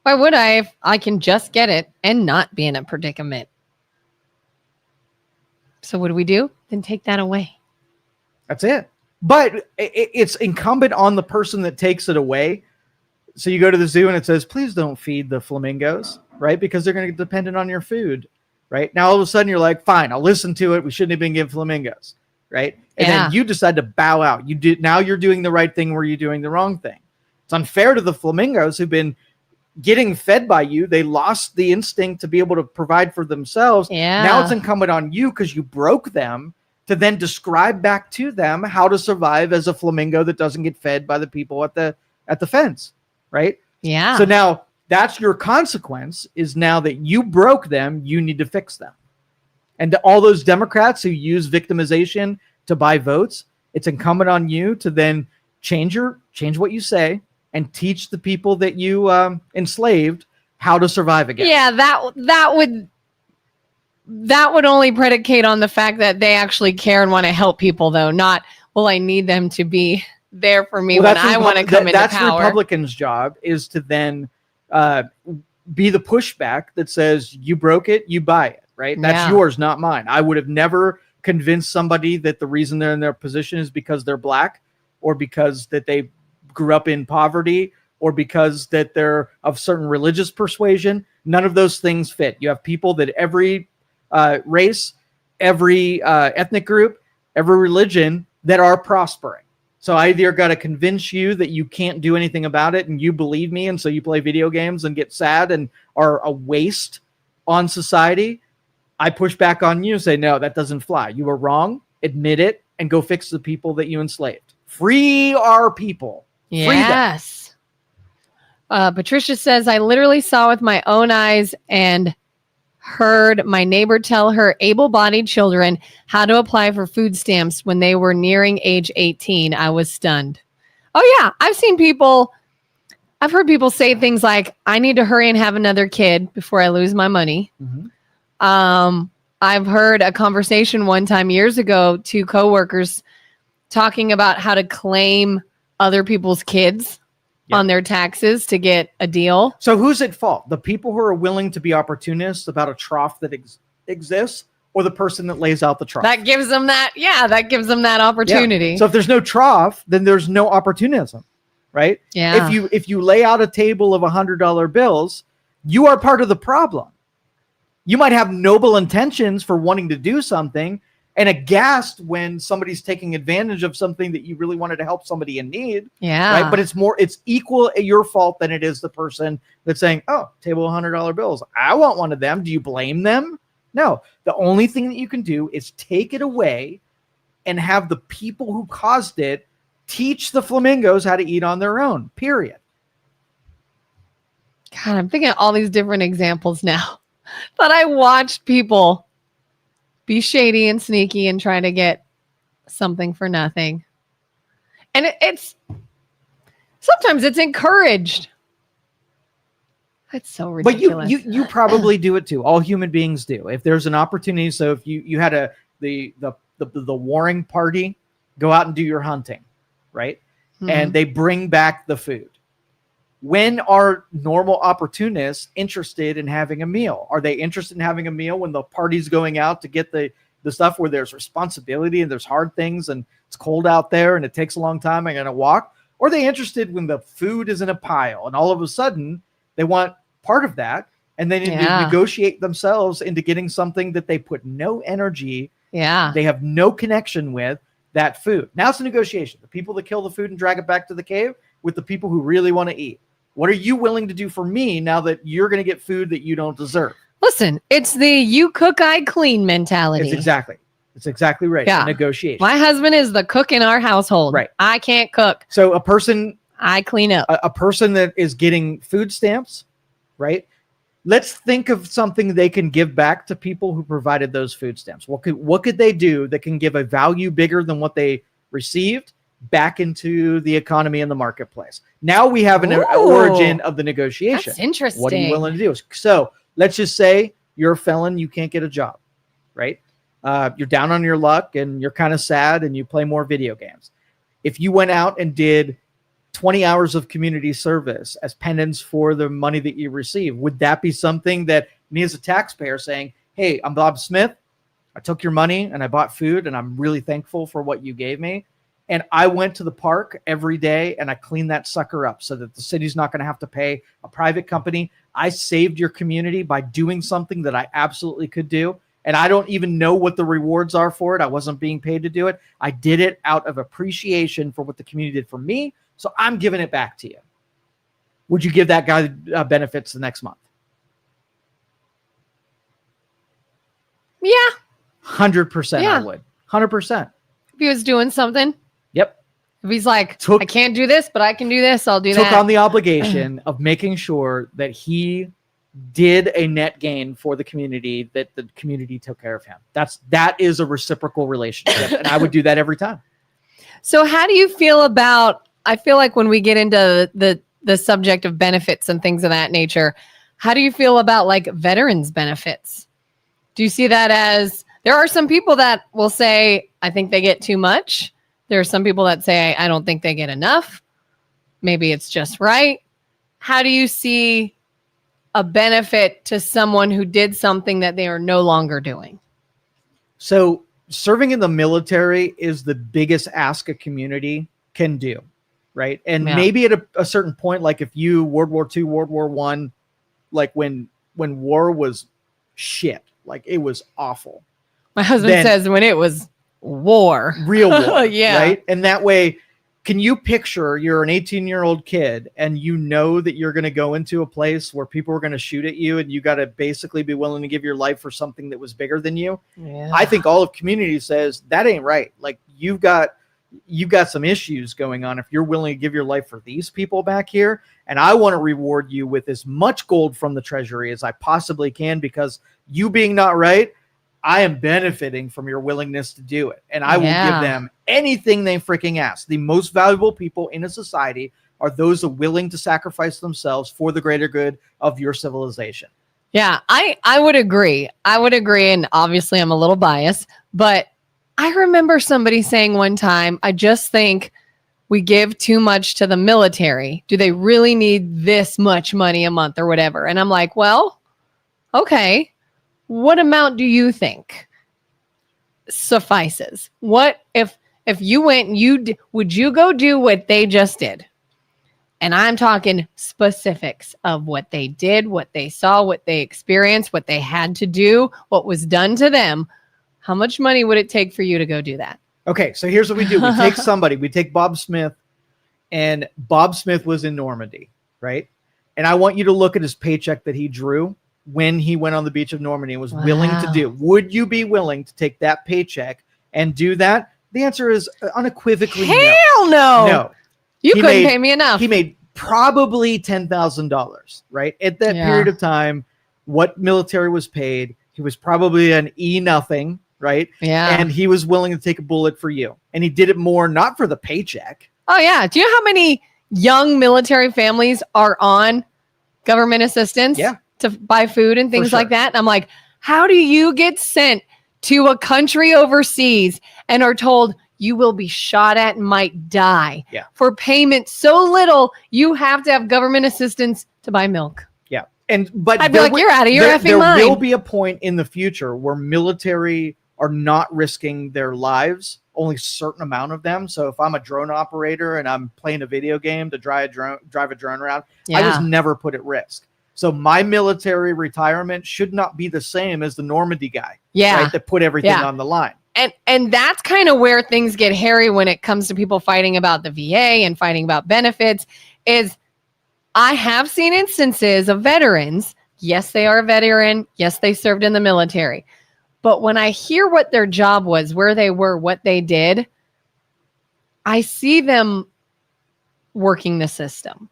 Why would I if I can just get it and not be in a predicament? So what do? Then take that away. That's it. But it's incumbent on the person that takes it away. So you go to the zoo and it says, please don't feed the flamingos, right? Because they're going to get dependent on your food, right? Now all of a sudden you're like, fine, I'll listen to it. We shouldn't have been giving flamingos, right? And then you decide to bow out. Now you're doing the right thing where you're doing the wrong thing. It's unfair to the flamingos who've been getting fed by you. They lost the instinct to be able to provide for themselves. Yeah. Now it's incumbent on you because you broke them to then describe back to them how to survive as a flamingo that doesn't get fed by the people at the fence, right? Yeah. So now that's your consequence, is now that you broke them, you need to fix them. And to all those Democrats who use victimization to buy votes, it's incumbent on you to then change what you say and teach the people that you enslaved how to survive again. Yeah, that would only predicate on the fact that they actually care and want to help people, though, not, well, I need them to be there for me when I want to come into power. That's Republicans' job, is to then be the pushback that says, you broke it, you buy it, right? That's yours, not mine. I would have never convinced somebody that the reason they're in their position is because they're black, or because that they grew up in poverty, or because that they're of certain religious persuasion. None of those things fit. You have people that every race, every ethnic group, every religion that are prospering. So I either got to convince you that you can't do anything about it and you believe me, and so you play video games and get sad and are a waste on society. I push back on you and say, no, that doesn't fly. You were wrong. Admit it and go fix the people that you enslaved. Free our people. Yes. Patricia says, I literally saw with my own eyes and heard my neighbor tell her able-bodied children how to apply for food stamps when they were nearing age 18. I was stunned. Oh yeah, I've heard people say things like, I need to hurry and have another kid before I lose my money. Mm-hmm. I've heard a conversation one time years ago, two coworkers talking about how to claim other people's kids on their taxes to get a deal. So who's at fault? The people who are willing to be opportunists about a trough that exists, or the person that lays out the trough? That gives them that opportunity. Yeah. So if there's no trough, then there's no opportunism, right? Yeah. If you lay out a table of $100 bills, you are part of the problem. You might have noble intentions for wanting to do something, and aghast when somebody's taking advantage of something that you really wanted to help somebody in need. Yeah. Right. But it's equal your fault than it is the person that's saying, oh, table of $100 bills. I want one of them. Do you blame them? No. The only thing that you can do is take it away and have the people who caused it teach the flamingos how to eat on their own, period. God, I'm thinking of all these different examples now. But I watched people be shady and sneaky and try to get something for nothing. And it's sometimes it's encouraged. That's so ridiculous. But you probably do it too. All human beings do. If there's an opportunity, so if you had the warring party go out and do your hunting, right? Mm-hmm. And they bring back the food. When are normal opportunists interested in having a meal? Are they interested in having a meal when the party's going out to get the stuff where there's responsibility and there's hard things and it's cold out there and it takes a long time and I'm going to walk? Or are they interested when the food is in a pile and all of a sudden they want part of that and then negotiate themselves into getting something that they put no energy, they have no connection with that food. Now it's a negotiation. The people that kill the food and drag it back to the cave with the people who really want to eat. What are you willing to do for me now that you're going to get food that you don't deserve? Listen, it's the you cook, I clean mentality. It's exactly right. Yeah. Negotiation. My husband is the cook in our household. Right. I can't cook. So a person... I clean up. A person that is getting food stamps, right? Let's think of something they can give back to people who provided those food stamps. What could they do that can give a value bigger than what they received back into the economy and the marketplace? Now we have an origin of the negotiation. That's interesting. What are you willing to do? So let's just say you're a felon, you can't get a job, right? You're down on your luck and you're kind of sad and you play more video games. If you went out and did 20 hours of community service as penance for the money that you receive, would that be something that me as a taxpayer saying, hey, I'm Bob Smith, I took your money and I bought food and I'm really thankful for what you gave me. And I went to the park every day and I cleaned that sucker up so that the city's not going to have to pay a private company. I saved your community by doing something that I absolutely could do. And I don't even know what the rewards are for it. I wasn't being paid to do it. I did it out of appreciation for what the community did for me. So I'm giving it back to you. Would you give that guy benefits the next month? Yeah. 100% I would. 100%. If he was doing something. Yep. If he's like, I can't do this, but I can do this, I'll do that. Took on the obligation of making sure that he did a net gain for the community, that the community took care of him. That is a reciprocal relationship. And I would do that every time. So how do you feel about, I feel like when we get into the subject of benefits and things of that nature, how do you feel about like veterans benefits? Do you see that as, there are some people that will say, I think they get too much. There are some people that say, I don't think they get enough. Maybe it's just right. How do you see a benefit to someone who did something that they are no longer doing? So serving in the military is the biggest ask a community can do, right? And maybe at a certain point, like if you World War II, World War I, like when war was shit, like it was awful. My husband says when it was war. Real war, right? And that way, can you picture you're an 18-year-old kid and you know that you're going to go into a place where people are going to shoot at you and you got to basically be willing to give your life for something that was bigger than you? Yeah. I think all of community says that ain't right. Like you've got some issues going on if you're willing to give your life for these people back here. And I want to reward you with as much gold from the treasury as I possibly can, because you being not right, I am benefiting from your willingness to do it. And I will give them anything they freaking ask. The most valuable people in a society are those who are willing to sacrifice themselves for the greater good of your civilization. Yeah, I would agree. I would agree. And obviously I'm a little biased, but I remember somebody saying one time, I just think we give too much to the military. Do they really need this much money a month or whatever? And I'm like, well, okay. What amount do you think suffices? What if you went and would you go do what they just did? And I'm talking specifics of what they did, what they saw, what they experienced, what they had to do, what was done to them. How much money would it take for you to go do that? Okay, so here's what we do. We take Bob Smith, and Bob Smith was in Normandy, right? And I want you to look at his paycheck that he drew when he went on the beach of Normandy and was willing to do. Would you be willing to take that paycheck and do that? The answer is unequivocally hell no. No. You couldn't pay me enough. He made probably $10,000, right? At that period of time, what military was paid, he was probably an E-nothing, right? Yeah. And he was willing to take a bullet for you. And he did it more, not for the paycheck. Oh, yeah. Do you know how many young military families are on government assistance to buy food and things like that? And I'm like, how do you get sent to a country overseas and are told you will be shot at and might die for payment so little you have to have government assistance to buy milk? Yeah. But I'd be like, you're out of your effing mind. There will be a point in the future where military are not risking their lives, only a certain amount of them. So if I'm a drone operator and I'm playing a video game to drive a drone around, I was never put at risk. So my military retirement should not be the same as the Normandy guy, right, that put everything on the line. And that's kind of where things get hairy when it comes to people fighting about the VA and fighting about benefits. Is I have seen instances of veterans. Yes, they are a veteran. Yes, they served in the military. But when I hear what their job was, where they were, what they did, I see them working the system.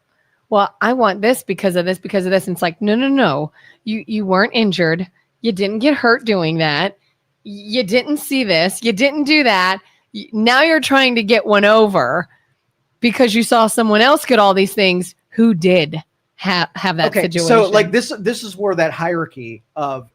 Well, I want this because of this, because of this. And it's like, no. You weren't injured. You didn't get hurt doing that. You didn't see this. You didn't do that. Now you're trying to get one over because you saw someone else get all these things who did have that situation. So like this is where that hierarchy of,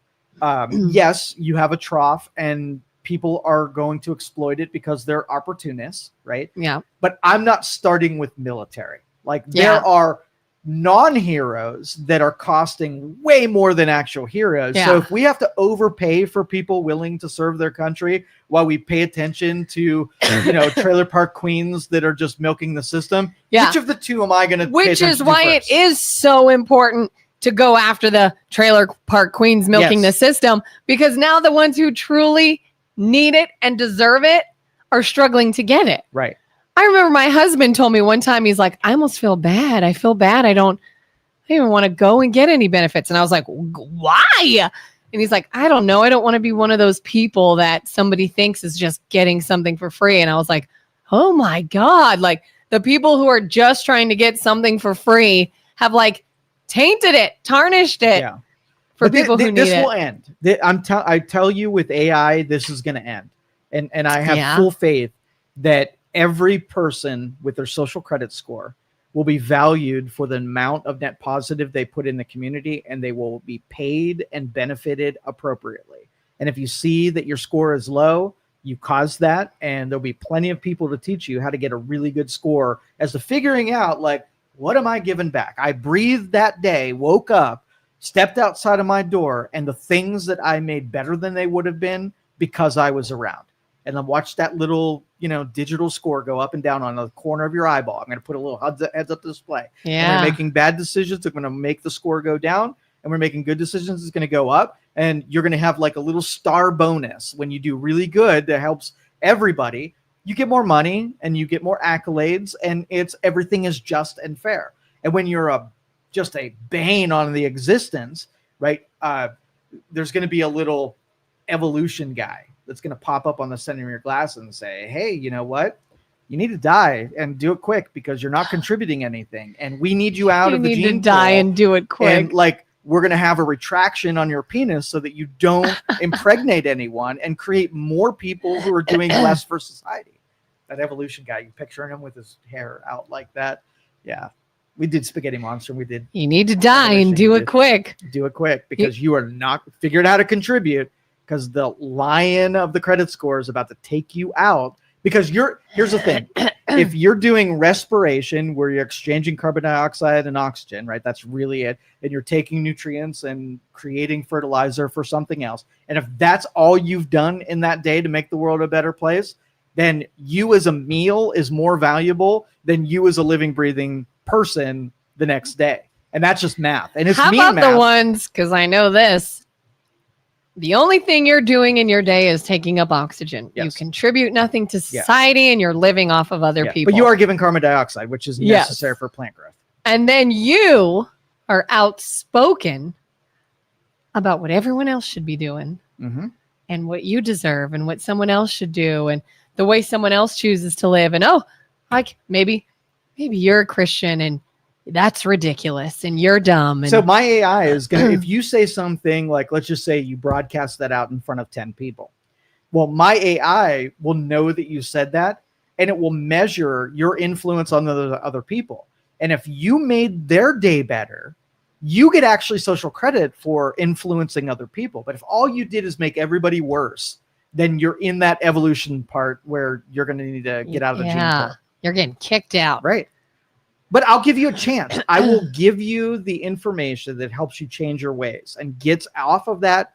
yes, you have a trough and people are going to exploit it because they're opportunists, right? Yeah. But I'm not starting with military. Like there are non-heroes that are costing way more than actual heroes. So if we have to overpay for people willing to serve their country while we pay attention to, trailer park queens that are just milking the system, which of the two am I going to pay attention to? Which is why it is so important to go after the trailer park queens milking the system, because now the ones who truly need it and deserve it are struggling to get it. Right. I remember my husband told me one time, he's like, I almost feel bad. I feel bad. I don't even want to go and get any benefits. And I was like, why? And he's like, I don't know. I don't want to be one of those people that somebody thinks is just getting something for free. And I was like, oh my God. Like the people who are just trying to get something for free have like tainted it, tarnished it for people who need it. This will end. I tell you with AI, this is going to end. And I have full faith that every person with their social credit score will be valued for the amount of net positive they put in the community, and they will be paid and benefited appropriately. And if you see that your score is low, you caused that, and there'll be plenty of people to teach you how to get a really good score as to figuring out, like, what am I giving back? I breathed that day, woke up, stepped outside of my door, and the things that I made better than they would have been because I was around. And then watch that little, digital score go up and down on the corner of your eyeball. I'm going to put a little heads up display. Yeah. When we're making bad decisions, they're going to make the score go down. And we're making good decisions, it's going to go up. And you're going to have like a little star bonus when you do really good that helps everybody. You get more money and you get more accolades, and everything is just and fair. And when you're just a bane on the existence, right? There's going to be a little evolution guy that's going to pop up on the center of your glass and say, hey, you know what? You need to die and do it quick because you're not contributing anything. And we need you out of the gene pool. You need to die and do it quick. And like, we're going to have a retraction on your penis so that you don't impregnate anyone and create more people who are doing less for society. That evolution guy, you picturing him with his hair out like that. Yeah. We did Spaghetti Monster. We did. You need to die and do it quick. Do it quick because you are not figured out how to contribute, because the lion of the credit score is about to take you out. Because here's the thing. If you're doing respiration where you're exchanging carbon dioxide and oxygen, right? That's really it. And you're taking nutrients and creating fertilizer for something else. And if that's all you've done in that day to make the world a better place, then you as a meal is more valuable than you as a living, breathing person the next day. And that's just math. And it's how about the ones, because I know this, the only thing you're doing in your day is taking up oxygen. Yes. You contribute nothing to society and you're living off of other people. But you are giving carbon dioxide, which is necessary for plant growth. And then you are outspoken about what everyone else should be doing and what you deserve and what someone else should do and the way someone else chooses to live. And like maybe you're a Christian and that's ridiculous and you're dumb. And so my AI is going to, if you say something like, let's just say you broadcast that out in front of 10 people. Well, my AI will know that you said that, and it will measure your influence on the other people. And if you made their day better, you get actually social credit for influencing other people. But if all you did is make everybody worse, then you're in that evolution part where you're going to need to get out of the gene pool. You're getting kicked out. Right. But I'll give you a chance. I will give you the information that helps you change your ways and gets off of that,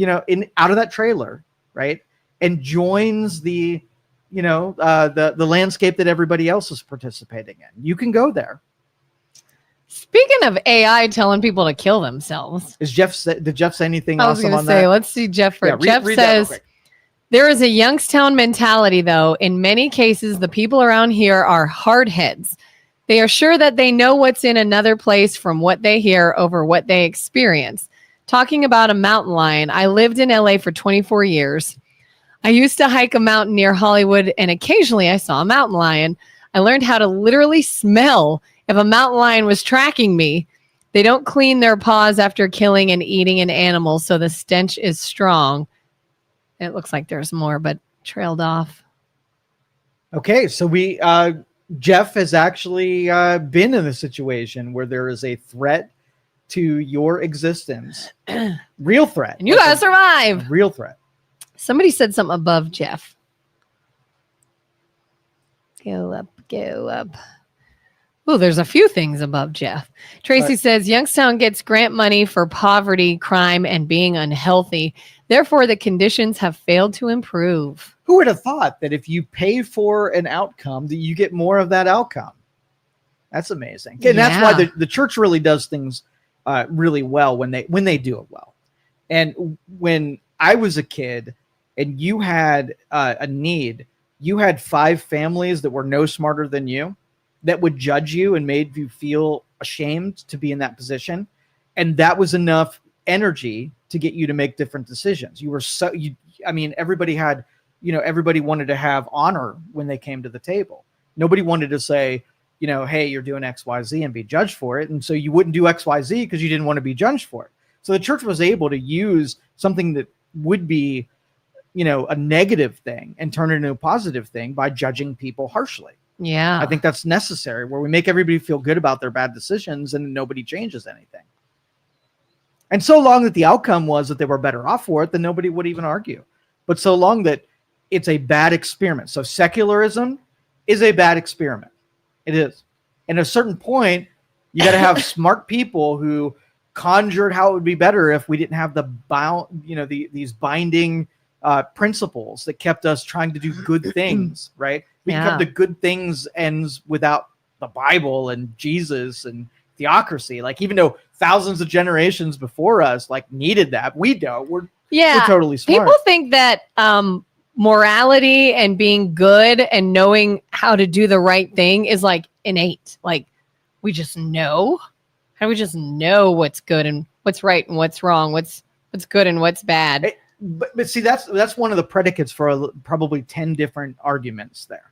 out of that trailer, right? And joins the landscape that everybody else is participating in. You can go there. Speaking of AI telling people to kill themselves. Did Jeff say anything awesome on that? Let's see Jeff first. Yeah, Jeff says, there is a Youngstown mentality, though. In many cases, the people around here are hardheads. They are sure that they know what's in another place from what they hear over what they experience. Talking about a mountain lion, I lived in LA for 24 years. I used to hike a mountain near Hollywood, and occasionally I saw a mountain lion. I learned how to literally smell if a mountain lion was tracking me. They don't clean their paws after killing and eating an animal, so the stench is strong. It looks like there's more, but trailed off. Okay, so Jeff has actually been in a situation where there is a threat to your existence. Real threat. And you gotta survive. Real threat. Somebody said something above Jeff. Go up. Oh, there's a few things above Jeff. Tracy says Youngstown gets grant money for poverty, crime, and being unhealthy. Therefore, the conditions have failed to improve. Who would have thought that if you pay for an outcome, that you get more of that outcome? That's amazing. And that's why the church really does things really well when they do it well. And when I was a kid and you had a need, you had 5 families that were no smarter than you that would judge you and made you feel ashamed to be in that position. And that was enough energy to get you to make different decisions. Everybody had, everybody wanted to have honor when they came to the table. Nobody wanted to say, hey, you're doing X, Y, Z and be judged for it. And so you wouldn't do X, Y, Z because you didn't want to be judged for it. So the church was able to use something that would be, a negative thing and turn it into a positive thing by judging people harshly. Yeah. I think that's necessary, where we make everybody feel good about their bad decisions and nobody changes anything. And so long that the outcome was that they were better off for it, then nobody would even argue. But so long that it's a bad experiment. So secularism is a bad experiment. It is. And at a certain point, you got to have smart people who conjured how it would be better if we didn't have these binding principles that kept us trying to do good things, right? We come to good things ends without the Bible and Jesus and theocracy. Like, even though thousands of generations before us needed that, we don't. We're totally smart. People think that morality and being good and knowing how to do the right thing is innate. We just know. How do we just know what's good and what's right and what's wrong? What's good and what's bad? But see, that's one of the predicates for probably 10 different arguments there.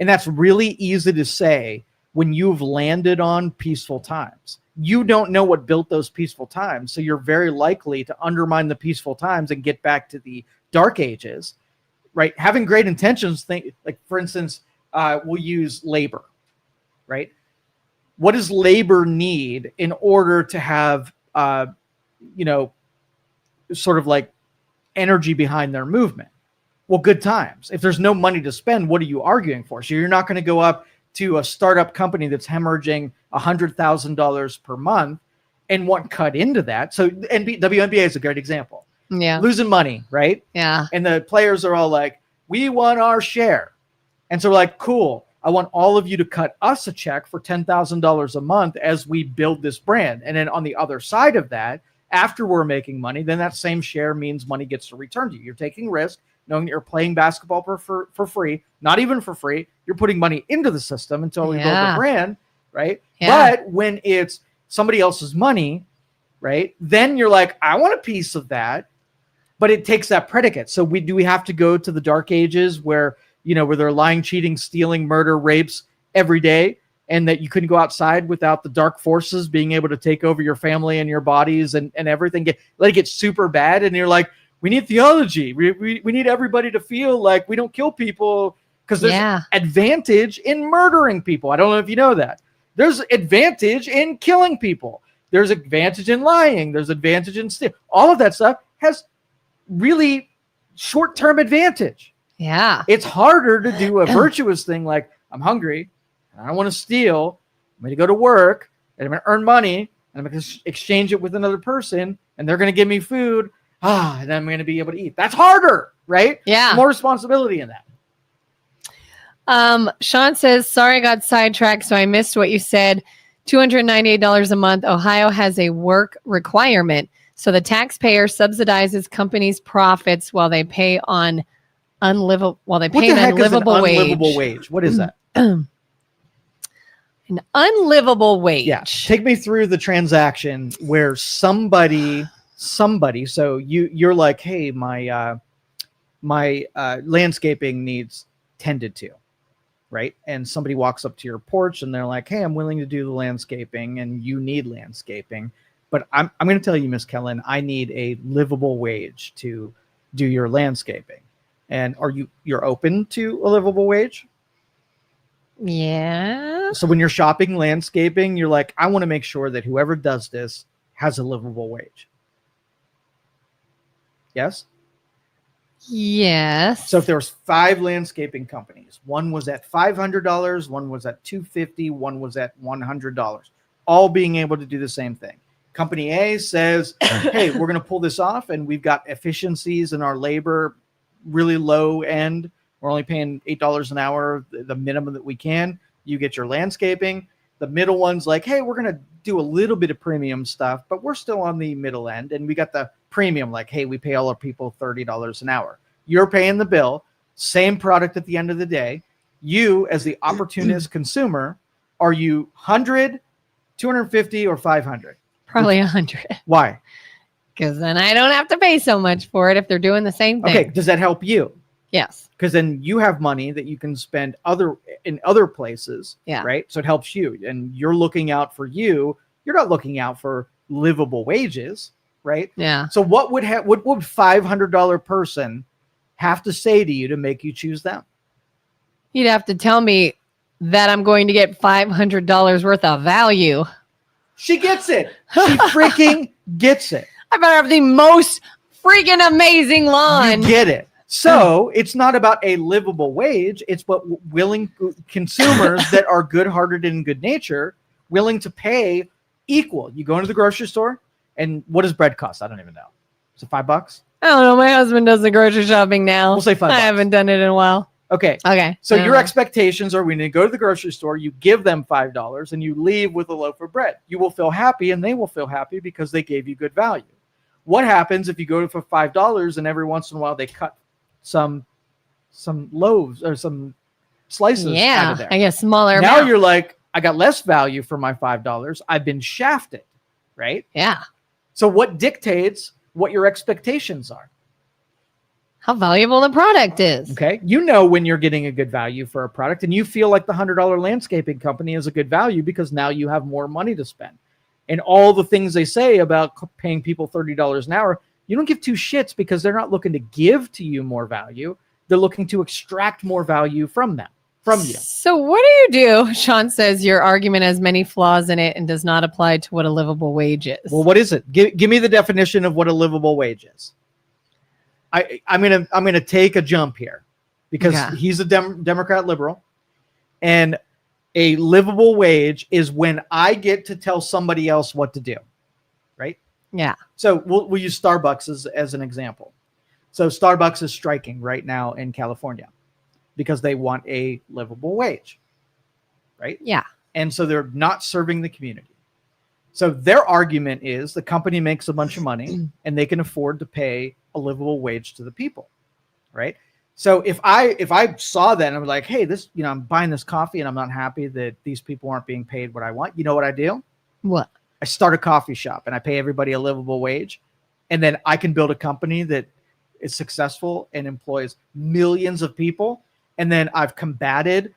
And that's really easy to say when you've landed on peaceful times. You don't know what built those peaceful times, so you're very likely to undermine the peaceful times and get back to the dark ages, right? Having great intentions, for instance, we'll use labor, right? What does labor need in order to have, sort of energy behind their movement? Well, good times. If there's no money to spend, what are you arguing for? So you're not going to go up to a startup company that's hemorrhaging $100,000 per month and want cut into that. So WNBA is a great example. Yeah. Losing money, right? Yeah. And the players are all like, we want our share. And so we're like, cool. I want all of you to cut us a check for $10,000 a month as we build this brand. And then on the other side of that, after we're making money, then that same share means money gets to return to you. You're taking risk, knowing that you're playing basketball for free, not even for free. You're putting money into the system until we build the brand, right? Yeah. But when it's somebody else's money, right, then you're like, I want a piece of that. But it takes that predicate. So we have to go to the dark ages where they're lying, cheating, stealing, murder, rapes every day, and that you couldn't go outside without the dark forces being able to take over your family and your bodies and everything. Let it get super bad. And you're like, we need theology. We need everybody to feel like we don't kill people because there's advantage in murdering people. I don't know if you know that. There's advantage in killing people. There's advantage in lying. There's advantage in stealing. All of that stuff has really short-term advantage. Yeah. It's harder to do a virtuous thing like, I'm hungry, and I don't want to steal. I'm going to go to work, and I'm going to earn money, and I'm going to exchange it with another person, and they're going to give me food, and then I'm going to be able to eat. That's harder, right? Yeah. More responsibility in that. Sean says, sorry I got sidetracked, so I missed what you said. $298 a month. Ohio has a work requirement, so the taxpayer subsidizes companies' profits while they pay an unlivable wage. Unlivable wage. What is that? An unlivable wage. Yeah. Take me through the transaction where somebody. So you're like, hey, my landscaping needs tended to, right? And somebody walks up to your porch and they're like, hey, I'm willing to do the landscaping, and you need landscaping, but I'm going to tell you, Miss Kelin, I need a livable wage to do your landscaping. And you're open to a livable wage? Yeah. So when you're shopping landscaping, you're like, I want to make sure that whoever does this has a livable wage. Yes? Yes. So if there was 5 landscaping companies, one was at $500, one was at $250, one was at $100, all being able to do the same thing. Company A says, hey, we're going to pull this off, and we've got efficiencies in our labor, really low end. We're only paying $8 an hour, the minimum that we can. You get your landscaping. The middle one's like, hey, we're going to do a little bit of premium stuff, but we're still on the middle end. And we got the premium, like, hey, we pay all our people $30 an hour. You're paying the bill, same product at the end of the day. You, as the opportunist consumer, are you 100, 250, or 500? Probably 100. Why? Because then I don't have to pay so much for it if they're doing the same thing. Okay, does that help you? Yes. Because then you have money that you can spend in other places, yeah. Right? So it helps you, and you're looking out for you. You're not looking out for livable wages, right? Yeah. So what would $500 person have to say to you to make you choose them? You'd have to tell me that I'm going to get $500 worth of value. She gets it. She freaking gets it. I better have the most freaking amazing lawn. You get it. So it's not about a livable wage. It's what willing consumers that are good-hearted and good nature, willing to pay equal. You go into the grocery store, and what does bread cost? I don't even know. Is it $5? I don't know. My husband does the grocery shopping now. We'll say $5. I haven't done it in a while. Okay. So your expectations are when you go to the grocery store, you give them $5 and you leave with a loaf of bread. You will feel happy, and they will feel happy because they gave you good value. What happens if you go for $5 and every once in a while they cut some loaves or some slices out of there? I guess smaller Now amount. you're like, I got less value for my $5. I've been shafted, right? Yeah. So what dictates what your expectations are? How valuable the product is. Okay. You know when you're getting a good value for a product, and you feel like the $100 landscaping company is a good value because now you have more money to spend. And all the things they say about paying people $30 an hour, you don't give two shits because they're not looking to give to you more value. They're looking to extract more value from you. So what do you do? Sean says your argument has many flaws in it and does not apply to what a livable wage is. Well, what is it? Give me the definition of what a livable wage is. I'm gonna take a jump here because he's a Democrat liberal, and a livable wage is when I get to tell somebody else what to do, right? Yeah. So we'll use Starbucks as an example. So Starbucks is striking right now in California because they want a livable wage, right? Yeah. And so they're not serving the community. So their argument is the company makes a bunch of money and they can afford to pay a livable wage to the people, right? So if I saw that and I'm like, hey, this, I'm buying this coffee and I'm not happy that these people aren't being paid what I want. You know what I do? What? I start a coffee shop and I pay everybody a livable wage, and then I can build a company that is successful and employs millions of people. And then I've combated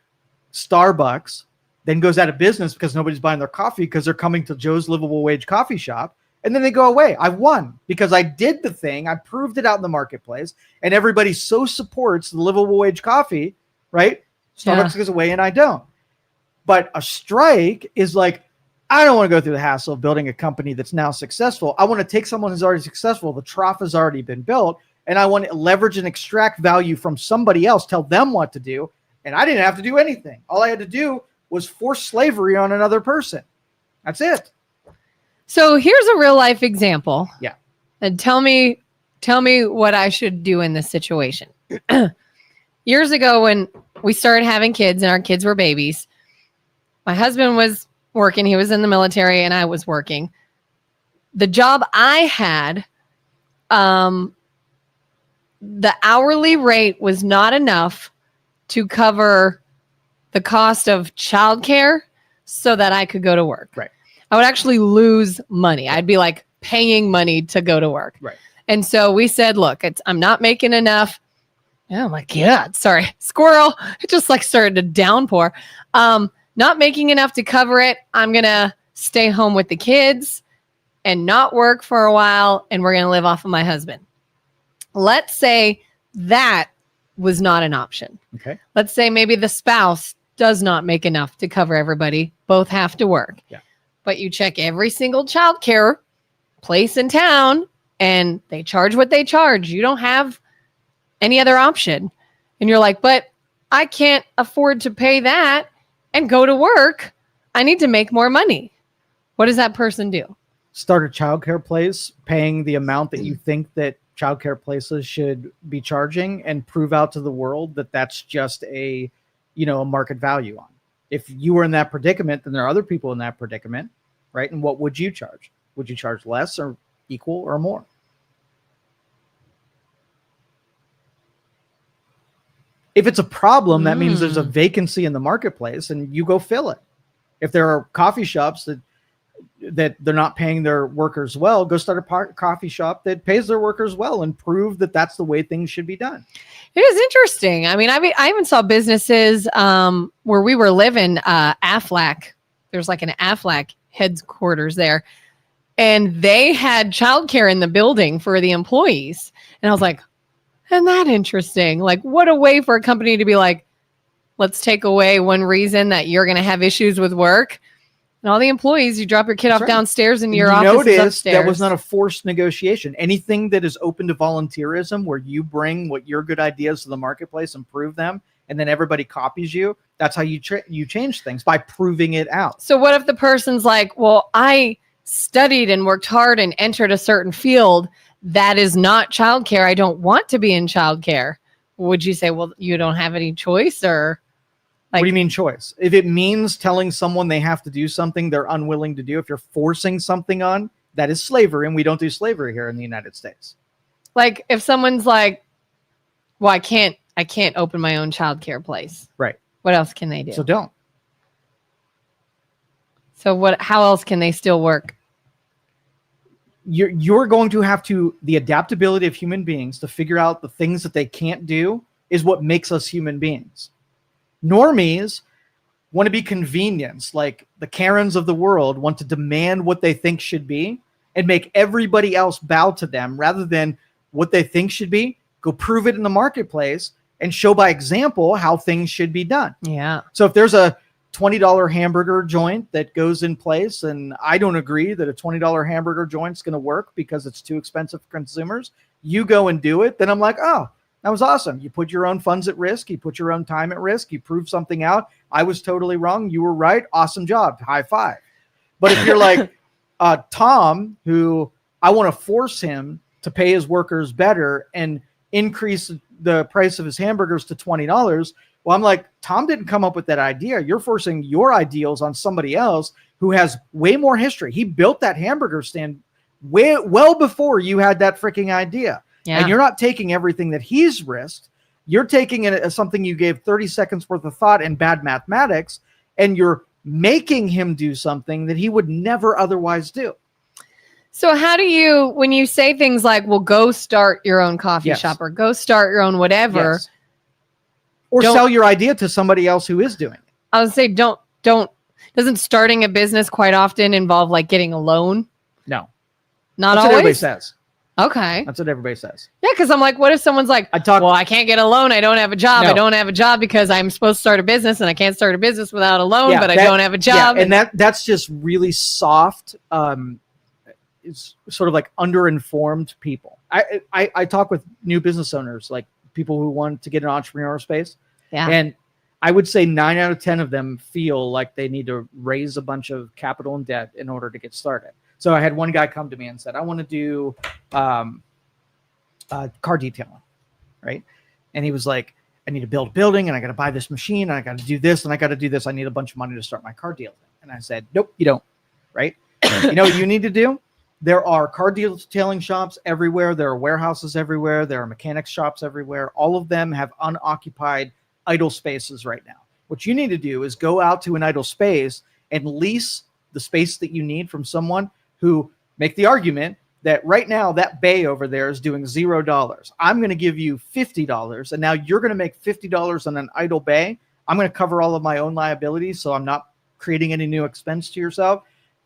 Starbucks then goes out of business because nobody's buying their coffee because they're coming to Joe's Livable Wage coffee shop. And then they go away. I won because I did the thing. I proved it out in the marketplace, and everybody so supports the livable wage coffee, right? Starbucks goes away and I don't. But a strike is like, I don't want to go through the hassle of building a company that's now successful. I want to take someone who's already successful. The trough has already been built, and I want to leverage and extract value from somebody else, tell them what to do. And I didn't have to do anything. All I had to do was force slavery on another person. That's it. So here's a real life example. Yeah. And tell me what I should do in this situation. Years ago when we started having kids and our kids were babies, my husband was working. He was in the military and I was working. The job I had, the hourly rate was not enough to cover the cost of childcare so that I could go to work. Right. I would actually lose money. I'd be like paying money to go to work. Right. And so we said, look, I'm not making enough. Oh my God. Sorry. Squirrel. It just like started to downpour. Not making enough to cover it. I'm going to stay home with the kids and not work for a while. And we're going to live off of my husband. Let's say that was not an option. Okay. Let's say maybe the spouse does not make enough to cover everybody. Both have to work. Yeah. But you check every single childcare place in town and they charge what they charge. You don't have any other option. And you're like, but I can't afford to pay that and go to work. I need to make more money. What does that person do? Start a childcare place paying the amount that you think that childcare places should be charging and prove out to the world that that's just a market value on. If you were in that predicament, then there are other people in that predicament, right? And what would you charge? Would you charge less or equal or more? If it's a problem, that means there's a vacancy in the marketplace and you go fill it. If there are coffee shops that they're not paying their workers well, go start a coffee shop that pays their workers well and prove that that's the way things should be done. It is interesting. I mean, I even saw businesses where we were living, Aflac. There's like an Aflac headquarters there. And they had childcare in the building for the employees. And I was like, isn't that interesting? Like, what a way for a company to be like, let's take away one reason that you're going to have issues with work. And all the employees, you drop your kid off downstairs and your office is upstairs. That was not a forced negotiation. Anything that is open to volunteerism, where you bring what your good ideas to the marketplace and prove them, and then everybody copies you, that's how you change things, by proving it out. So what if the person's like, well, I studied and worked hard and entered a certain field that is not childcare. I don't want to be in childcare. Would you say, well, you don't have any choice? Or what do you mean choice? If it means telling someone they have to do something they're unwilling to do, if you're forcing something on, that is slavery, and we don't do slavery here in the United States. Like if someone's like, well, I can't open my own childcare place. Right. What else can they do? So don't. So how else can they still work? You're going to have to, the adaptability of human beings to figure out the things that they can't do is what makes us human beings. Normies want to be convenienced, like the Karens of the world want to demand what they think should be and make everybody else bow to them rather than what they think should be. Go prove it in the marketplace and show by example how things should be done. Yeah. So if there's a $20 hamburger joint that goes in place, and I don't agree that a $20 hamburger joint's going to work because it's too expensive for consumers, you go and do it, then I'm like, oh, that was awesome. You put your own funds at risk. You put your own time at risk. You prove something out. I was totally wrong. You were right. Awesome job. High five. But if you're like Tom, who I want to force him to pay his workers better and increase the price of his hamburgers to $20, well, I'm like, Tom didn't come up with that idea. You're forcing your ideals on somebody else who has way more history. He built that hamburger stand well before you had that freaking idea. Yeah. And you're not taking everything that he's risked. You're taking it as something you gave 30 seconds worth of thought and bad mathematics, and you're making him do something that he would never otherwise do. So how do you, when you say things like, well, go start your own coffee shop or go start your own whatever, or sell your idea to somebody else who is doing it. I would say don't Doesn't starting a business quite often involve like getting a loan? No. Not That's always? what everybody says. Okay. That's what everybody says. Yeah, because I'm like, what if someone's like, well, I can't get a loan. I don't have a job. No. I don't have a job because I'm supposed to start a business and I can't start a business without a loan, but I don't have a job. Yeah, and that's just really soft. It's sort of like underinformed people. I talk with new business owners, like people who want to get an entrepreneurial space. Yeah. And I would say 9 out of 10 of them feel like they need to raise a bunch of capital and debt in order to get started. So I had one guy come to me and said, I want to do car detailing, right? And he was like, I need to build a building and I got to buy this machine and I got to do this and I got to do this. I need a bunch of money to start my car dealing. And I said, nope, you don't, right? You know what you need to do? There are car detailing shops everywhere. There are warehouses everywhere. There are mechanics shops everywhere. All of them have unoccupied idle spaces right now. What you need to do is go out to an idle space and lease the space that you need from someone who make the argument that right now that bay over there is doing $0. I'm going to give you $50 and now you're going to make $50 on an idle bay. I'm going to cover all of my own liabilities, so I'm not creating any new expense to yourself.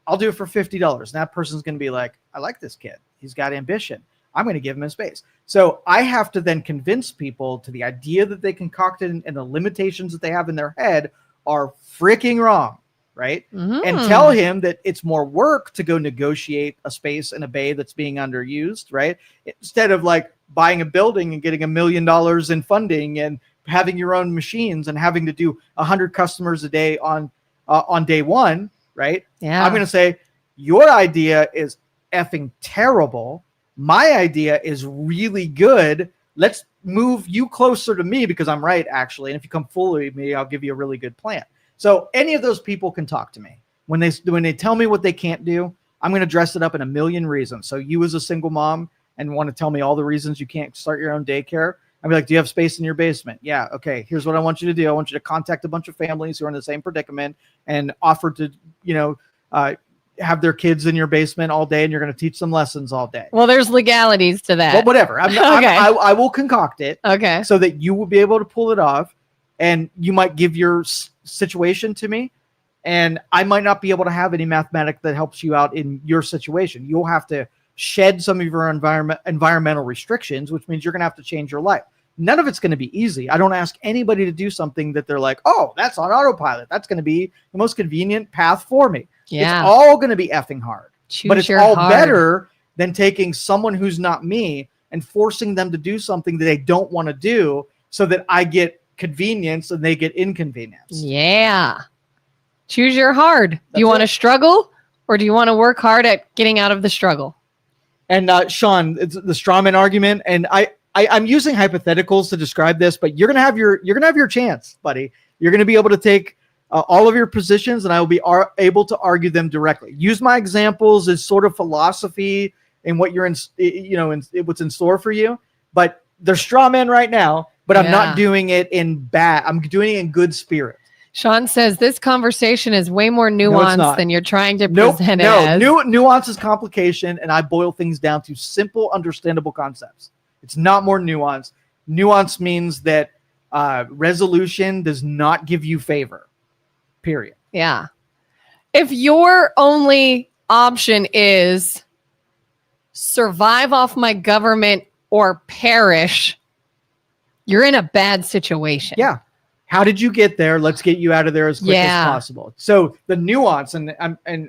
I'll do it for $50. And that person's going to be like, I like this kid. He's got ambition. I'm going to give him a space. So I have to then convince people to the idea that they concocted and the limitations that they have in their head are freaking wrong, right? Mm-hmm. And tell him that it's more work to go negotiate a space in a bay that's being underused, right? Instead of like buying a building and getting $1 million in funding and having your own machines and having to do 100 customers a day on day one, right? Yeah. I'm going to say, your idea is effing terrible. My idea is really good. Let's move you closer to me because I'm right, actually. And if you come fully me, I'll give you a really good plan. So any of those people can talk to me. When they tell me what they can't do, I'm going to dress it up in a million reasons. So you as a single mom and want to tell me all the reasons you can't start your own daycare, I'd be like, do you have space in your basement? Yeah. Okay. Here's what I want you to do. I want you to contact a bunch of families who are in the same predicament and offer to, have their kids in your basement all day and you're going to teach them lessons all day. Well, there's legalities to that. Well, whatever. I will concoct it. Okay. So that you will be able to pull it off and you might give your situation to me and I might not be able to have any mathematics that helps you out in your situation. You'll have to shed some of your environmental restrictions, which means you're going to have to change your life. None of it's going to be easy. I don't ask anybody to do something that they're like, oh, that's on autopilot. That's going to be the most convenient path for me. Yeah. It's all going to be effing hard. But it's all better than taking someone who's not me and forcing them to do something that they don't want to do so that I get convenience and they get inconvenience. Yeah. Choose your hard. Do you want to struggle or do you want to work hard at getting out of the struggle? And Sean, it's the strawman argument. And I'm using hypotheticals to describe this, but you're gonna have your chance, buddy. You're gonna be able to take all of your positions, and I will be able to argue them directly. Use my examples as sort of philosophy and what you're in, what's in store for you. But they're straw men right now. But I'm not doing it in bad. I'm doing it in good spirit. Sean says this conversation is way more nuanced than you're trying to present it as. Nuance is complication, and I boil things down to simple, understandable concepts. It's not more nuance. Nuance means that resolution does not give you favor. Period. Yeah. If your only option is survive off my government or perish, you're in a bad situation. Yeah. How did you get there? Let's get you out of there as quick as possible. So the nuance, and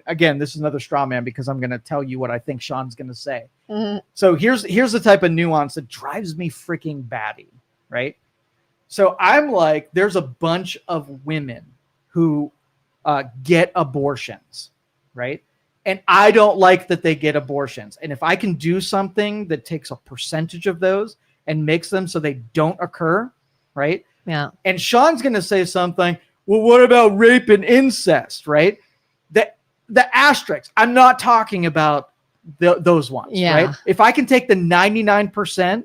again, this is another straw man because I'm going to tell you what I think Sean's going to say. Mm-hmm. So here's the type of nuance that drives me freaking batty, right? So I'm like, there's a bunch of women who get abortions, right? And I don't like that they get abortions. And if I can do something that takes a percentage of those and makes them so they don't occur, right? Yeah. And Sean's going to say something, well, what about rape and incest, right? The asterisks, I'm not talking about those ones, right? If I can take the 99%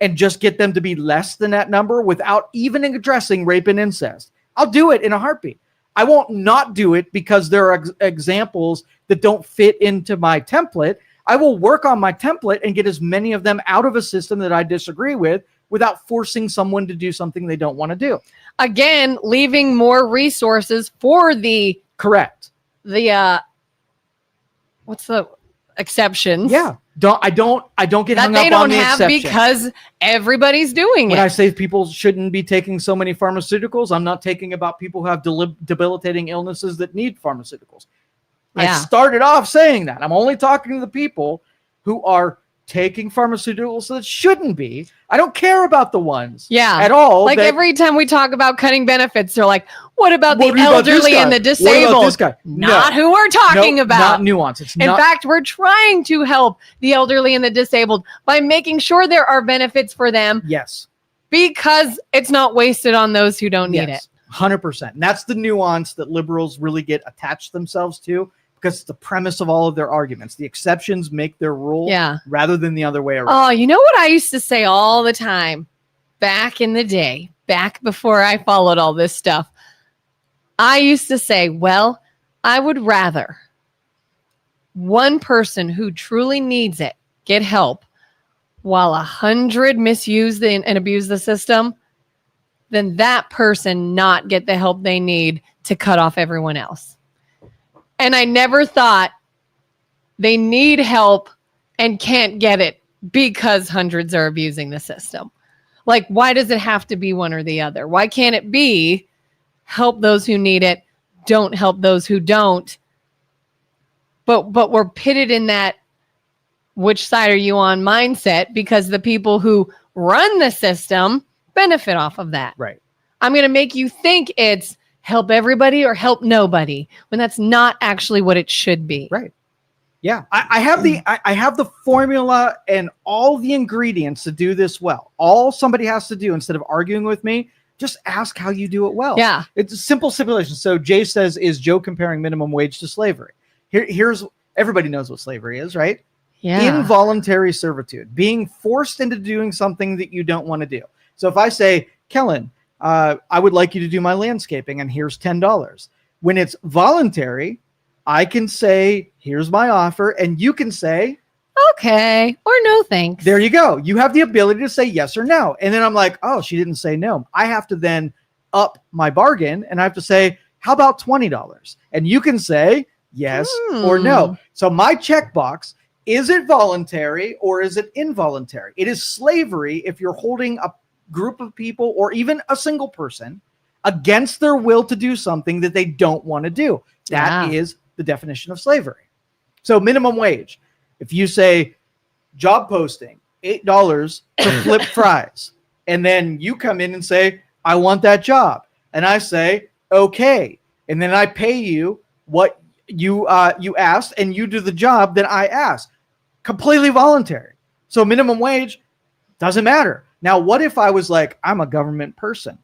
and just get them to be less than that number without even addressing rape and incest, I'll do it in a heartbeat. I won't not do it because there are examples that don't fit into my template. I will work on my template and get as many of them out of a system that I disagree with without forcing someone to do something they don't want to do. Again, leaving more resources for the Correct. The what's the exceptions? Yeah. I don't get that hung they up don't on the have exceptions. because everybody's doing When it. I say people shouldn't be taking so many pharmaceuticals, I'm not taking about people who have debilitating illnesses that need pharmaceuticals. I started off saying that. I'm only talking to the people who are taking pharmaceuticals that shouldn't be. I don't care about the ones at all. Like every time we talk about cutting benefits, they're like, what about the about elderly and the disabled? What about this guy? Not who we're talking about. Not nuance. It's In fact, we're trying to help the elderly and the disabled by making sure there are benefits for them. Yes. Because it's not wasted on those who don't need it. 100%. And that's the nuance that liberals really get attached themselves to, because it's the premise of all of their arguments. The exceptions make their rule rather than the other way around. Oh, you know what I used to say all the time back in the day, back before I followed all this stuff? I used to say, well, I would rather one person who truly needs it get help while 100 misuse and abuse the system than that person not get the help they need to cut off everyone else. And I never thought they need help and can't get it because hundreds are abusing the system. Like, why does it have to be one or the other? Why can't it be help those who need it, don't help those who don't? But we're pitted in that which side are you on mindset, because the people who run the system benefit off of that. Right. I'm going to make you think it's help everybody or help nobody, when that's not actually what it should be. Right. Yeah. I have the formula and all the ingredients to do this well. All somebody has to do, instead of arguing with me, just ask how you do it well. Yeah. It's a simple simulation. So Jay says, is Joe comparing minimum wage to slavery? Here's everybody knows what slavery is, right? Yeah. Involuntary servitude, being forced into doing something that you don't want to do. So if I say, Kelin, I would like you to do my landscaping, and here's $10. When it's voluntary, I can say, here's my offer, and you can say, okay, or no thanks. There you go. You have the ability to say yes or no. And then I'm like, oh, she didn't say no. I have to then up my bargain, and I have to say, how about $20? And you can say yes or no. So my checkbox, is it voluntary or is it involuntary? It is slavery if you're holding a group of people or even a single person against their will to do something that they don't want to do. That is the definition of slavery. So minimum wage. If you say job posting, $8 to flip fries, and then you come in and say, I want that job. And I say, okay. And then I pay you what you asked, and you do the job that I asked. Completely voluntary. So minimum wage doesn't matter. Now, what if I was like, I'm a government person.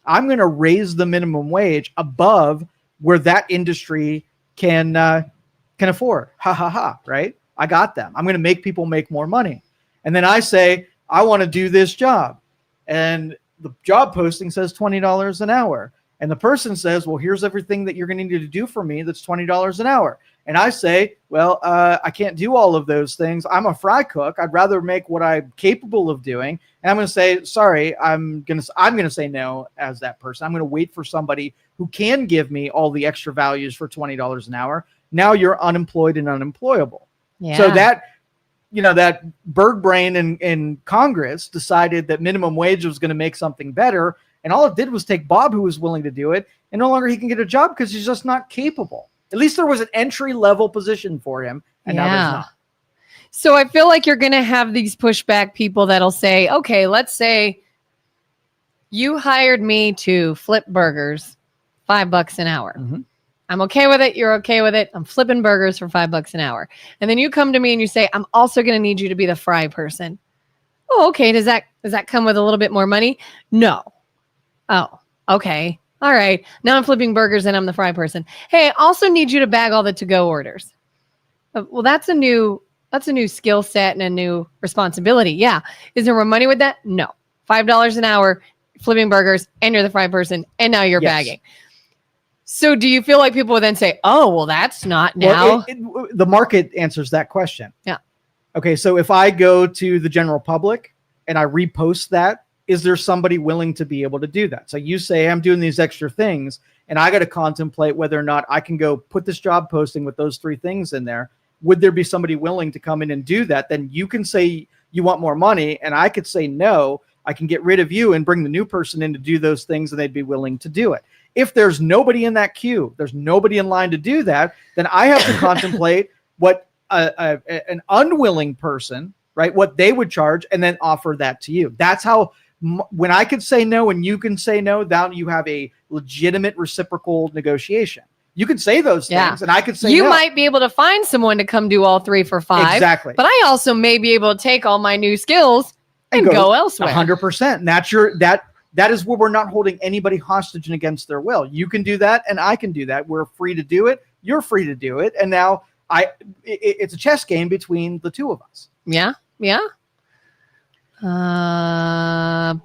I'm going to raise the minimum wage above where that industry can afford. Ha, ha, ha, right? I got them. I'm going to make people make more money. And then I say, I want to do this job. And the job posting says $20 an hour. And the person says, well, here's everything that you're going to need to do for me that's $20 an hour. And I say, well, I can't do all of those things. I'm a fry cook. I'd rather make what I'm capable of doing. And I'm going to say, sorry, I'm going to say no as that person. I'm going to wait for somebody who can give me all the extra values for $20 an hour. Now you're unemployed and unemployable. Yeah. So that, that bird brain in Congress decided that minimum wage was going to make something better. And all it did was take Bob, who was willing to do it, and no longer he can get a job because he's just not capable. At least there was an entry-level position for him, and now there's not. So I feel like you're going to have these pushback people that'll say, okay, let's say you hired me to flip burgers, $5 an hour. Mm-hmm. I'm okay with it. You're okay with it. I'm flipping burgers for $5 an hour. And then you come to me and you say, I'm also going to need you to be the fry person. Oh, okay. Does that come with a little bit more money? No. Oh, okay. All right. Now I'm flipping burgers and I'm the fry person. Hey, I also need you to bag all the to-go orders. Well, that's a new skill set and a new responsibility. Yeah. Is there more money with that? No. $5 an hour, flipping burgers, and you're the fry person, and now you're bagging. So do you feel like people would then say, oh, well, that's not now? Well, the market answers that question. Yeah. Okay. So if I go to the general public and I repost that, is there somebody willing to be able to do that? So you say, I'm doing these extra things. and I got to contemplate whether or not I can go put this job posting with those 3 things in there. Would there be somebody willing to come in and do that? Then you can say you want more money, and I could say no. I can get rid of you and bring the new person in to do those things, and they'd be willing to do it. If there's nobody in that queue, there's nobody in line to do that, then I have to contemplate what an unwilling person, right, what they would charge, and then offer that to you. That's how, when I could say no and you can say no, now you have a legitimate reciprocal negotiation. You could say those things, and I could say you no. might be able to find someone to come do all 3 for $5. Exactly. But I also may be able to take all my new skills and go elsewhere. 100%. And that's that is where we're not holding anybody hostage and against their will. You can do that, and I can do that. We're free to do it. You're free to do it. And now it's a chess game between the 2 of us. Yeah.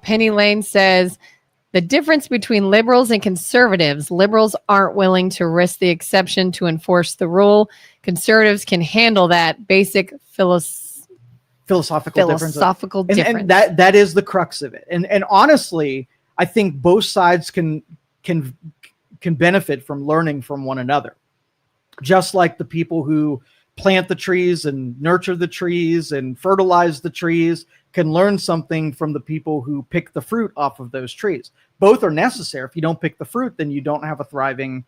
Penny Lane says, the difference between liberals and conservatives: liberals aren't willing to risk the exception to enforce the rule. Conservatives can handle that basic philosophical difference. And that is the crux of it. And honestly, I think both sides can benefit from learning from one another. Just like the people who plant the trees and nurture the trees and fertilize the trees can learn something from the people who pick the fruit off of those trees. Both are necessary. If you don't pick the fruit, then you don't have a thriving,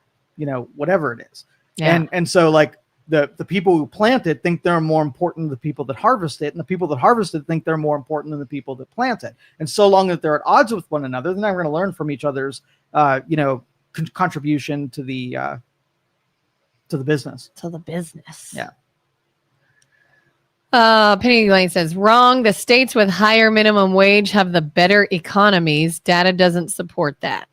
whatever it is. Yeah. And so like the people who plant it think they're more important than the people that harvest it. And the people that harvest it think they're more important than the people that plant it. And so long that they're at odds with one another, then we're going to learn from each other's, contribution to the business. To the business. Yeah. Penny Lane says, wrong. The states with higher minimum wage have the better economies. Data doesn't support that.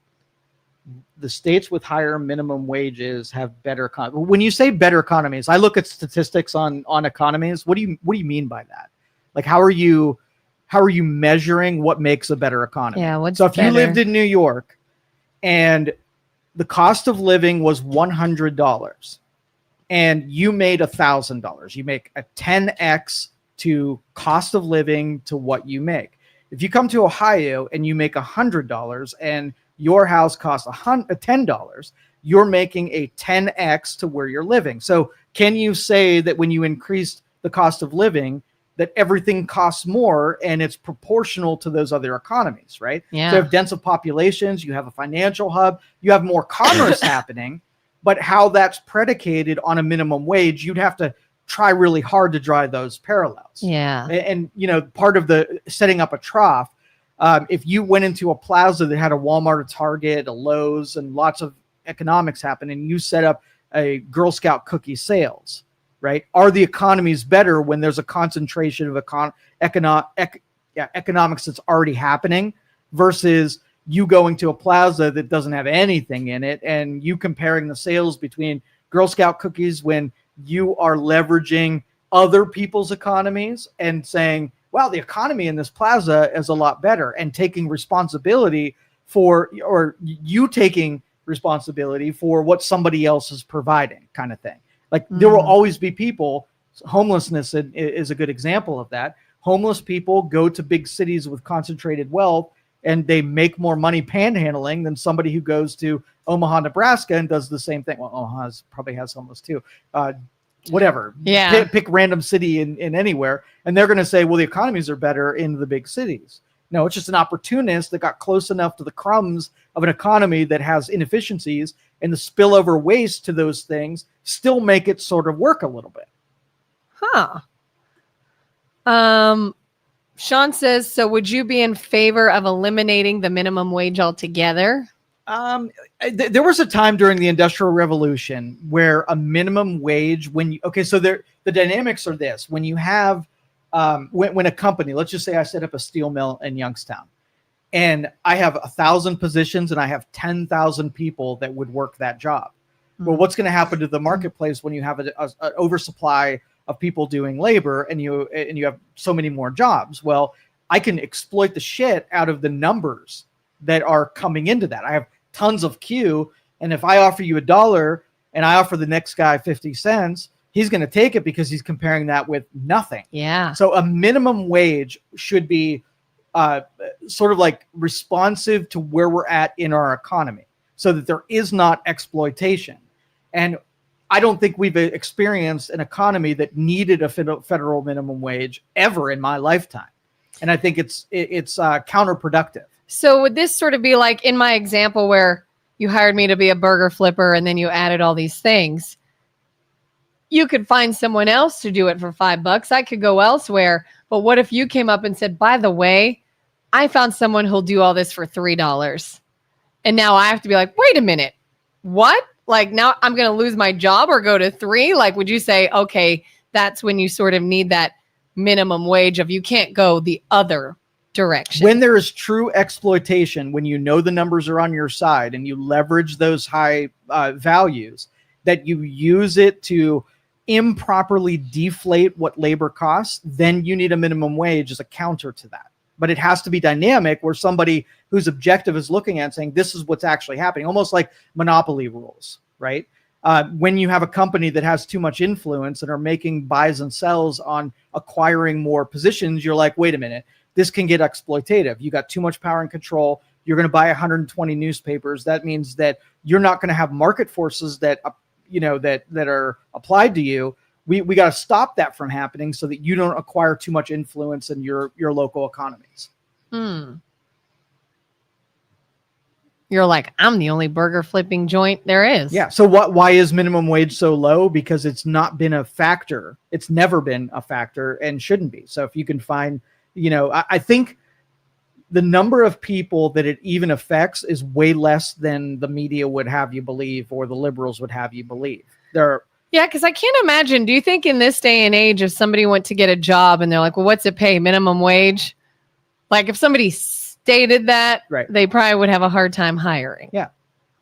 The states with higher minimum wages have better economies. When you say better economies, I look at statistics on economies. What do you mean by that? Like, how are you measuring what makes a better economy? Yeah. So if you lived in New York and the cost of living was $100 and you made $1,000, you make a 10x to cost of living to what you make. If you come to Ohio and you make $100 and your house costs $10, you're making a 10x to where you're living. So can you say that when you increased the cost of living, that everything costs more and it's proportional to those other economies, right? Yeah. So you have denser populations, you have a financial hub, you have more commerce happening, but how that's predicated on a minimum wage, you'd have to try really hard to draw those parallels. Yeah. And part of the setting up a trough, if you went into a plaza that had a Walmart, a Target, a Lowe's, and lots of economics happen, and you set up a Girl Scout cookie sales, right? Are the economies better when there's a concentration of economics that's already happening versus you going to a plaza that doesn't have anything in it and you comparing the sales between Girl Scout cookies when you are leveraging other people's economies and saying, wow, the economy in this plaza is a lot better, and taking responsibility for, or you taking responsibility for what somebody else is providing, kind of thing. Like there will always be people, homelessness is a good example of that. Homeless people go to big cities with concentrated wealth and they make more money panhandling than somebody who goes to Omaha, Nebraska and does the same thing. Well, Omaha probably has homeless too. Whatever. Yeah. Pick random city in anywhere. And they're going to say, well, the economies are better in the big cities. No, it's just an opportunist that got close enough to the crumbs of an economy that has inefficiencies, and the spillover waste to those things still make it sort of work a little bit. Huh. Sean says, so would you be in favor of eliminating the minimum wage altogether? There was a time during the Industrial Revolution where a minimum wage, the dynamics are this: when you have, when a company, let's just say I set up a steel mill in Youngstown and I have 1,000 positions and I have 10,000 people that would work that job. Well, what's going to happen to the marketplace when you have an oversupply of people doing labor and you have so many more jobs? Well, I can exploit the shit out of the numbers that are coming into that. I have tons of queue, and if I offer you $1 and I offer the next guy 50 cents, he's going to take it because he's comparing that with nothing. Yeah. So a minimum wage should be sort of like responsive to where we're at in our economy. so that there is not exploitation. And I don't think we've experienced an economy that needed a federal minimum wage ever in my lifetime. And I think it's counterproductive. So would this sort of be like in my example where you hired me to be a burger flipper and then you added all these things? You could find someone else to do it for $5. I could go elsewhere. But what if you came up and said, by the way, I found someone who'll do all this for $3. And now I have to be like, wait a minute, what? Like now I'm going to lose my job or go to $3? Like, would you say, okay, that's when you sort of need that minimum wage of you can't go the other direction? When there is true exploitation, when you know the numbers are on your side and you leverage those high values, that you use it to improperly deflate what labor costs, then you need a minimum wage as a counter to that. But it has to be dynamic where somebody whose objective is looking at saying, this is what's actually happening, almost like monopoly rules, right? When you have a company that has too much influence and are making buys and sells on acquiring more positions, you're like, wait a minute, this can get exploitative. You got too much power and control. You're going to buy 120 newspapers. That means that you're not going to have market forces that, that are applied to you. We got to stop that from happening so that you don't acquire too much influence in your local economies. You're like, I'm the only burger flipping joint there is. Yeah. So why is minimum wage so low? Because it's not been a factor. It's never been a factor and shouldn't be. So if you can find, I think the number of people that it even affects is way less than the media would have you believe or the liberals would have you believe. Yeah, because I can't imagine. Do you think in this day and age, if somebody went to get a job and they're like, well, what's it pay? Minimum wage? Like if somebody stated that, right, they probably would have a hard time hiring. Yeah.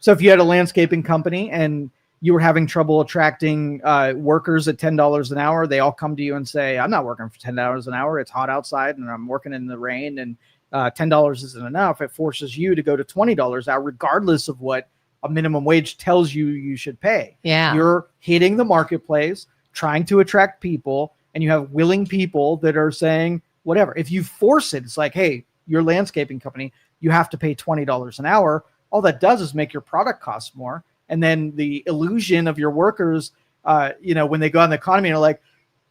So if you had a landscaping company and you were having trouble attracting workers at $10 an hour, they all come to you and say, I'm not working for $10 an hour. It's hot outside and I'm working in the rain and $10 isn't enough. It forces you to go to $20 an hour, regardless of what a minimum wage tells you should pay. Yeah. You're hitting the marketplace, trying to attract people, and you have willing people that are saying whatever. If you force it, it's like, hey, your landscaping company, you have to pay $20 an hour. All that does is make your product cost more. And then the illusion of your workers, when they go out in the economy and are like,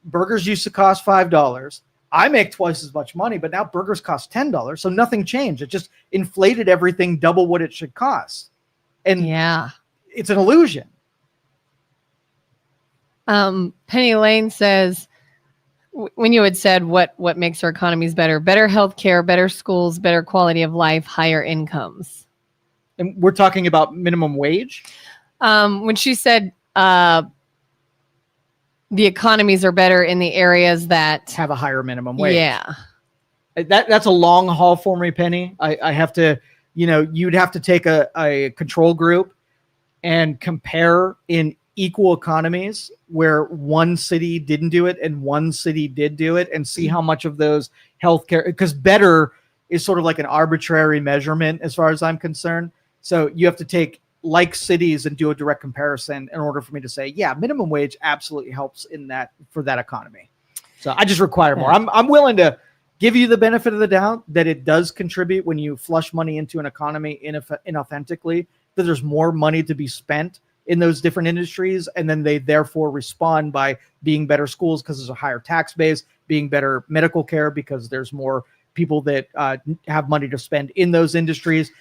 burgers used to cost $5. I make twice as much money, but now burgers cost $10. So nothing changed. It just inflated everything double what it should cost. And yeah, it's an illusion. Penny Lane says, when you had said what makes our economies better healthcare, better schools, better quality of life, higher incomes. And we're talking about minimum wage? When she said the economies are better in the areas that have a higher minimum wage. Yeah. That's a long haul for me, Penny. I have to, you'd have to take a control group and compare in equal economies where one city didn't do it and one city did do it and see how much of those healthcare, because better is sort of like an arbitrary measurement as far as I'm concerned. So you have to take like cities and do a direct comparison in order for me to say, yeah, minimum wage absolutely helps in that for that economy. So I just require more. I'm willing to give you the benefit of the doubt that it does contribute when you flush money into an economy inauthentically, that there's more money to be spent in those different industries. And then they therefore respond by being better schools because there's a higher tax base, being better medical care because there's more people that have money to spend in those industries.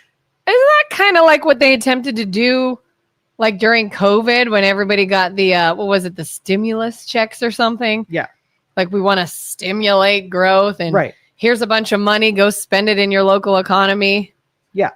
Isn't that kind of like what they attempted to do like during COVID when everybody got the, the stimulus checks or something? Yeah. Like we want to stimulate growth and right. Here's a bunch of money, go spend it in your local economy. Yeah.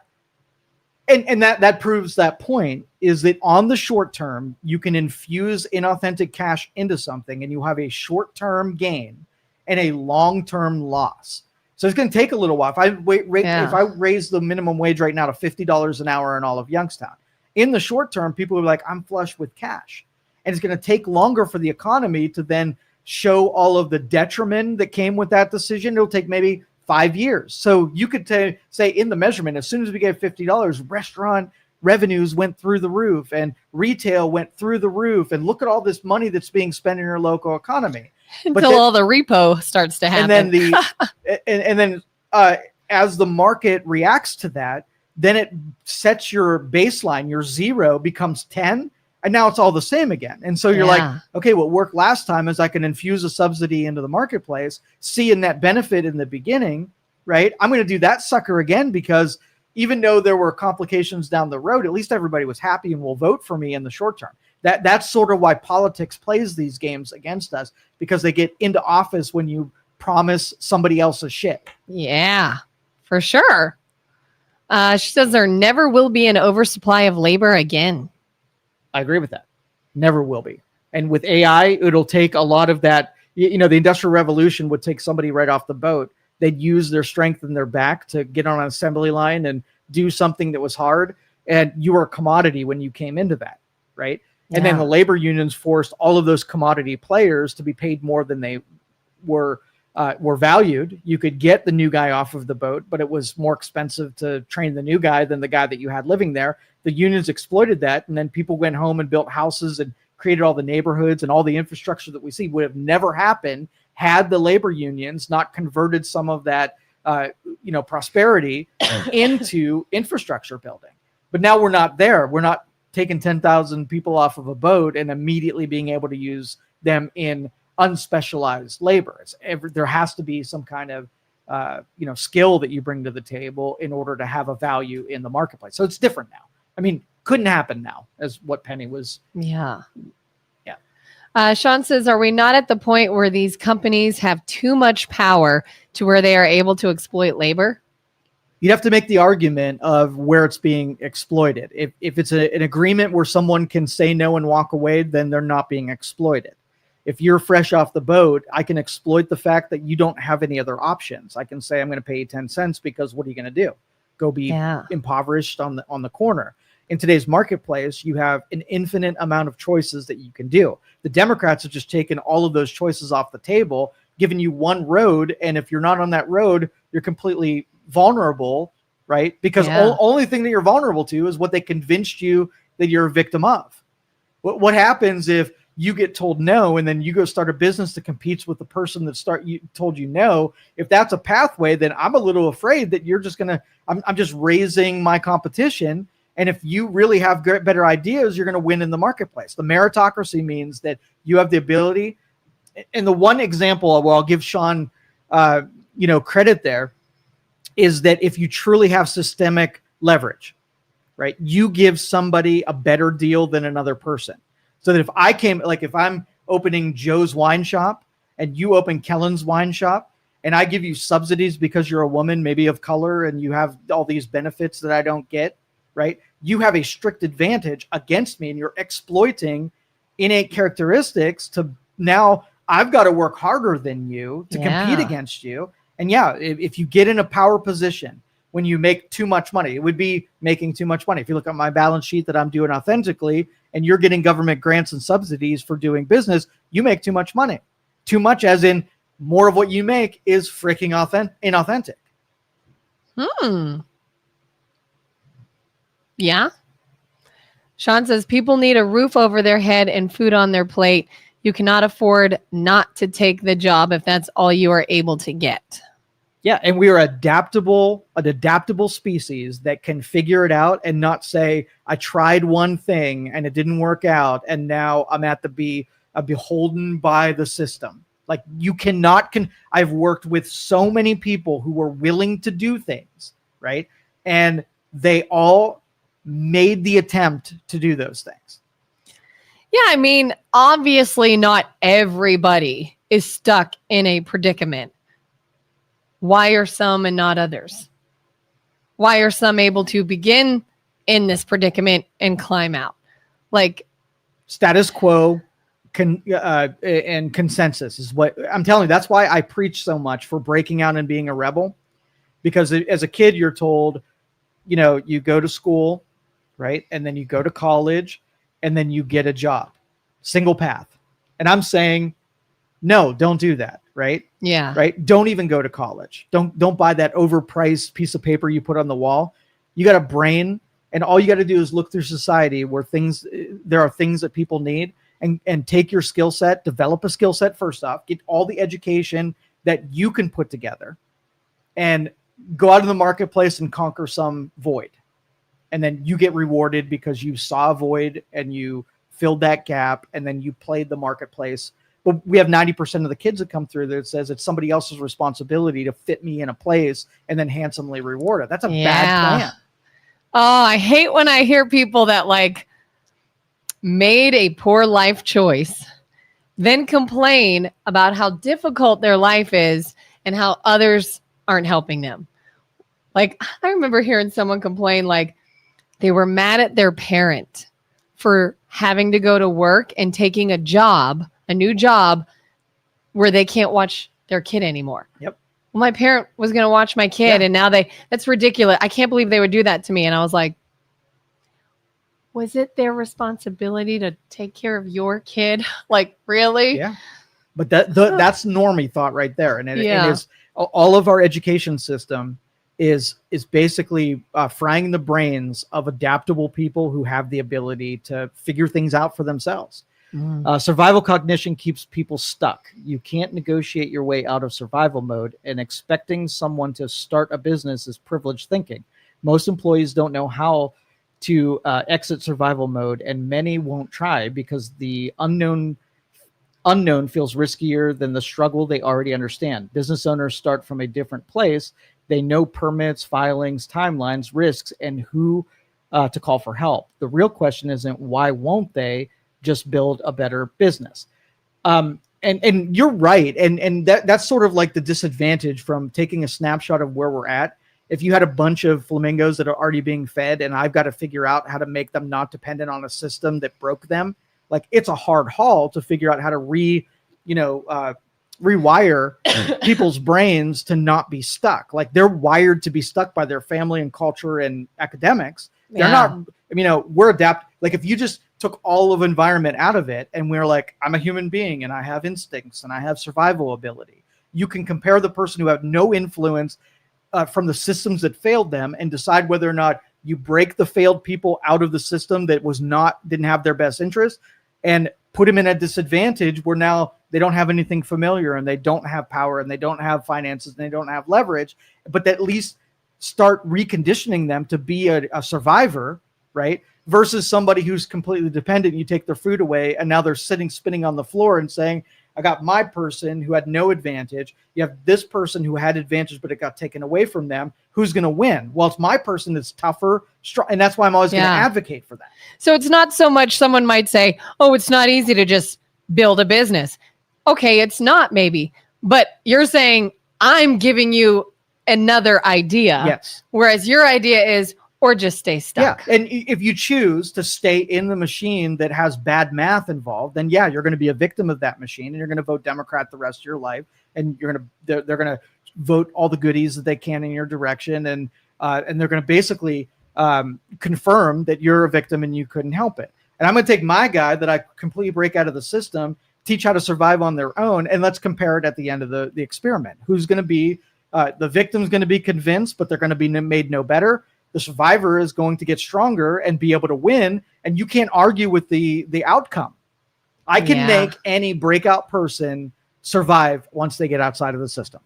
And that proves that point is that on the short term, you can infuse inauthentic cash into something and you have a short-term gain and a long-term loss. So it's going to take a little while. If I raise the minimum wage right now to $50 an hour in all of Youngstown, in the short term, people are like, I'm flush with cash. And it's going to take longer for the economy to then show all of the detriment that came with that decision. It'll take maybe 5 years. So you could say in the measurement, as soon as we gave $50, restaurant revenues went through the roof and retail went through the roof. And look at all this money that's being spent in your local economy. Until all the repo starts to happen. And then as the market reacts to that, then it sets your baseline, your 0 becomes 10, and now it's all the same again. And so you're like, okay, what worked last time is I can infuse a subsidy into the marketplace, see a net benefit in the beginning, right? I'm going to do that sucker again, because even though there were complications down the road, at least everybody was happy and will vote for me in the short term. That's sort of why politics plays these games against us, because they get into office when you promise somebody else's shit. Yeah, for sure. She says there never will be an oversupply of labor again. I agree with that. Never will be. And with AI, it'll take a lot of that. The Industrial Revolution would take somebody right off the boat. They'd use their strength and their back to get on an assembly line and do something that was hard. And you were a commodity when you came into that, right? Yeah. And then the labor unions forced all of those commodity players to be paid more than they were valued. You could get the new guy off of the boat, but it was more expensive to train the new guy than the guy that you had living there. The unions exploited that, and then people went home and built houses and created all the neighborhoods, and all the infrastructure that we see would have never happened had the labor unions not converted some of that prosperity into infrastructure building. But now we're not there. We're not taking 10,000 people off of a boat and immediately being able to use them in unspecialized labor. There has to be some kind of skill that you bring to the table in order to have a value in the marketplace. So it's different now. I mean, couldn't happen now, as what Penny was. Yeah. Sean says, are we not at the point where these companies have too much power to where they are able to exploit labor? You'd have to make the argument of where it's being exploited. If it's an agreement where someone can say no and walk away, then they're not being exploited. If you're fresh off the boat, I can exploit the fact that you don't have any other options. I can say, I'm going to pay you 10 cents because what are you going to do? Go be impoverished on the corner. In today's marketplace, you have an infinite amount of choices that you can do. The Democrats have just taken all of those choices off the table, given you one road. And if you're not on that road, you're completely vulnerable, right? Because only thing that you're vulnerable to is what they convinced you that you're a victim of. What happens if you get told no, and then you go start a business that competes with the person that told you no? If that's a pathway, then I'm a little afraid that you're just I'm just raising my competition. And if you really have better ideas, you're going to win in the marketplace. The meritocracy means that you have the ability. And the one example where I'll give Sean, credit there, is that if you truly have systemic leverage, right, you give somebody a better deal than another person. So that if I'm opening Joe's wine shop and you open Kelin's wine shop, and I give you subsidies because you're a woman, maybe of color, and you have all these benefits that I don't get, right? You have a strict advantage against me, and you're exploiting innate characteristics to now I've got to work harder than you to compete against you. And if you get in a power position when you make too much money, it would be making too much money. If you look at my balance sheet that I'm doing authentically, and you're getting government grants and subsidies for doing business, you make too much money. Too much as in more of what you make is freaking inauthentic. Yeah. Sean says, people need a roof over their head and food on their plate. You cannot afford not to take the job if that's all you are able to get. Yeah, and we are an adaptable species that can figure it out and not say, I tried one thing and it didn't work out, and now I'm at beholden by the system. Like, you cannot. I've worked with so many people who were willing to do things, right? And they all made the attempt to do those things. Yeah, I mean, obviously not everybody is stuck in a predicament. Why are some and not others? Why are some able to begin in this predicament and climb out? Like, status quo and consensus is what I'm telling you. That's why I preach so much for breaking out and being a rebel. Because as a kid, you're told, you go to school, right? And then you go to college, and then you get a job. Single path. And I'm saying, no, don't do that. Right? Yeah. Right. Don't even go to college. Don't buy that overpriced piece of paper you put on the wall. You got a brain, and all you got to do is look through society where there are things that people need, and take your skill set, develop a skill set first off, get all the education that you can put together, and go out in the marketplace and conquer some void. and then you get rewarded because you saw a void and you filled that gap, and then you played the marketplace. But we have 90% of the kids that come through that says it's somebody else's responsibility to fit me in a place and then handsomely reward it. That's a bad plan. Oh, I hate when I hear people that like made a poor life choice, then complain about how difficult their life is and how others aren't helping them. Like, I remember hearing someone complain like they were mad at their parent for having to go to work and taking a new job where they can't watch their kid anymore. Yep. Well, my parent was going to watch my kid, and now that's ridiculous. I can't believe they would do that to me. And I was like, was it their responsibility to take care of your kid? Like, really? Yeah. But that's normie thought right there. And it is all of our education system is basically frying the brains of adaptable people who have the ability to figure things out for themselves. Survival cognition keeps people stuck. You can't negotiate your way out of survival mode, and expecting someone to start a business is privileged thinking. Most employees don't know how to exit survival mode, and many won't try because the unknown feels riskier than the struggle they already understand. Business owners start from a different place. They know permits, filings, timelines, risks, and who to call for help. The real question isn't why won't they just build a better business. And you're right. And that's sort of like the disadvantage from taking a snapshot of where we're at. If you had a bunch of flamingos that are already being fed and I've got to figure out how to make them not dependent on a system that broke them, like it's a hard haul to figure out how to rewire people's brains to not be stuck. Like they're wired to be stuck by their family and culture and academics. They're not, we're adapt. Like if you just took all of environment out of it and we're like, I'm a human being and I have instincts and I have survival ability. You can compare the person who had no influence from the systems that failed them and decide whether or not you break the failed people out of the system that didn't have their best interest and put them in a disadvantage where now they don't have anything familiar and they don't have power and they don't have finances and they don't have leverage, but at least start reconditioning them to be a survivor, right? Versus somebody who's completely dependent. You take their food away and now they're spinning on the floor and saying, I got my person who had no advantage. You have this person who had advantage, but it got taken away from them. Who's going to win? Well, it's my person that's tougher, strong, and that's why I'm always going to advocate for that. So it's not so much someone might say, oh, it's not easy to just build a business. Okay, it's not maybe, but you're saying I'm giving you another idea. Yes. Whereas your idea is, or just stay stuck. Yeah. And if you choose to stay in the machine that has bad math involved, then you're going to be a victim of that machine and you're going to vote Democrat the rest of your life. And they're going to vote all the goodies that they can in your direction. And they're going to basically confirm that you're a victim and you couldn't help it. And I'm going to take my guy that I completely break out of the system, teach how to survive on their own. And let's compare it at the end of the experiment. Who's going to be, the victim's going to be convinced, but they're going to be made no better. The survivor is going to get stronger and be able to win. And you can't argue with the outcome. I can make any breakout person survive once they get outside of the system.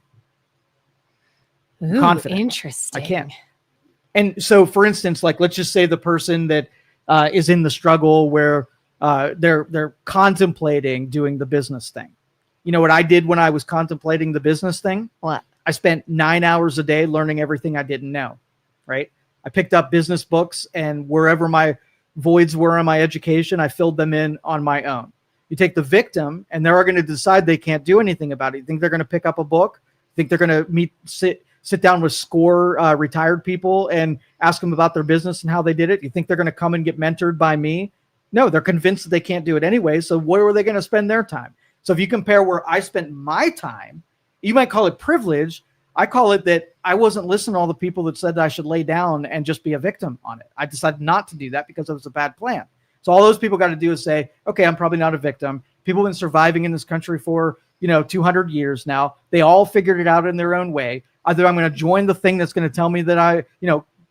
Ooh, confident. Interesting. I can. And so, for instance, like let's just say the person that is in the struggle where they're contemplating doing the business thing. You know what I did when I was contemplating the business thing? What? I spent 9 hours a day learning everything I didn't know, right? I picked up business books and wherever my voids were in my education, I filled them in on my own. You take the victim and they're going to decide they can't do anything about it. You think they're going to pick up a book? Think they're going to sit down with SCORE retired people and ask them about their business and how they did it? You think they're going to come and get mentored by me? No, they're convinced that they can't do it anyway. So where are they going to spend their time? So if you compare where I spent my time, you might call it privilege. I call it that I wasn't listening to all the people that said that I should lay down and just be a victim on it. I decided not to do that because it was a bad plan. So all those people got to do is say, okay, I'm probably not a victim. People have been surviving in this country for, 200 years now. They all figured it out in their own way. Either I'm going to join the thing that's going to tell me that I,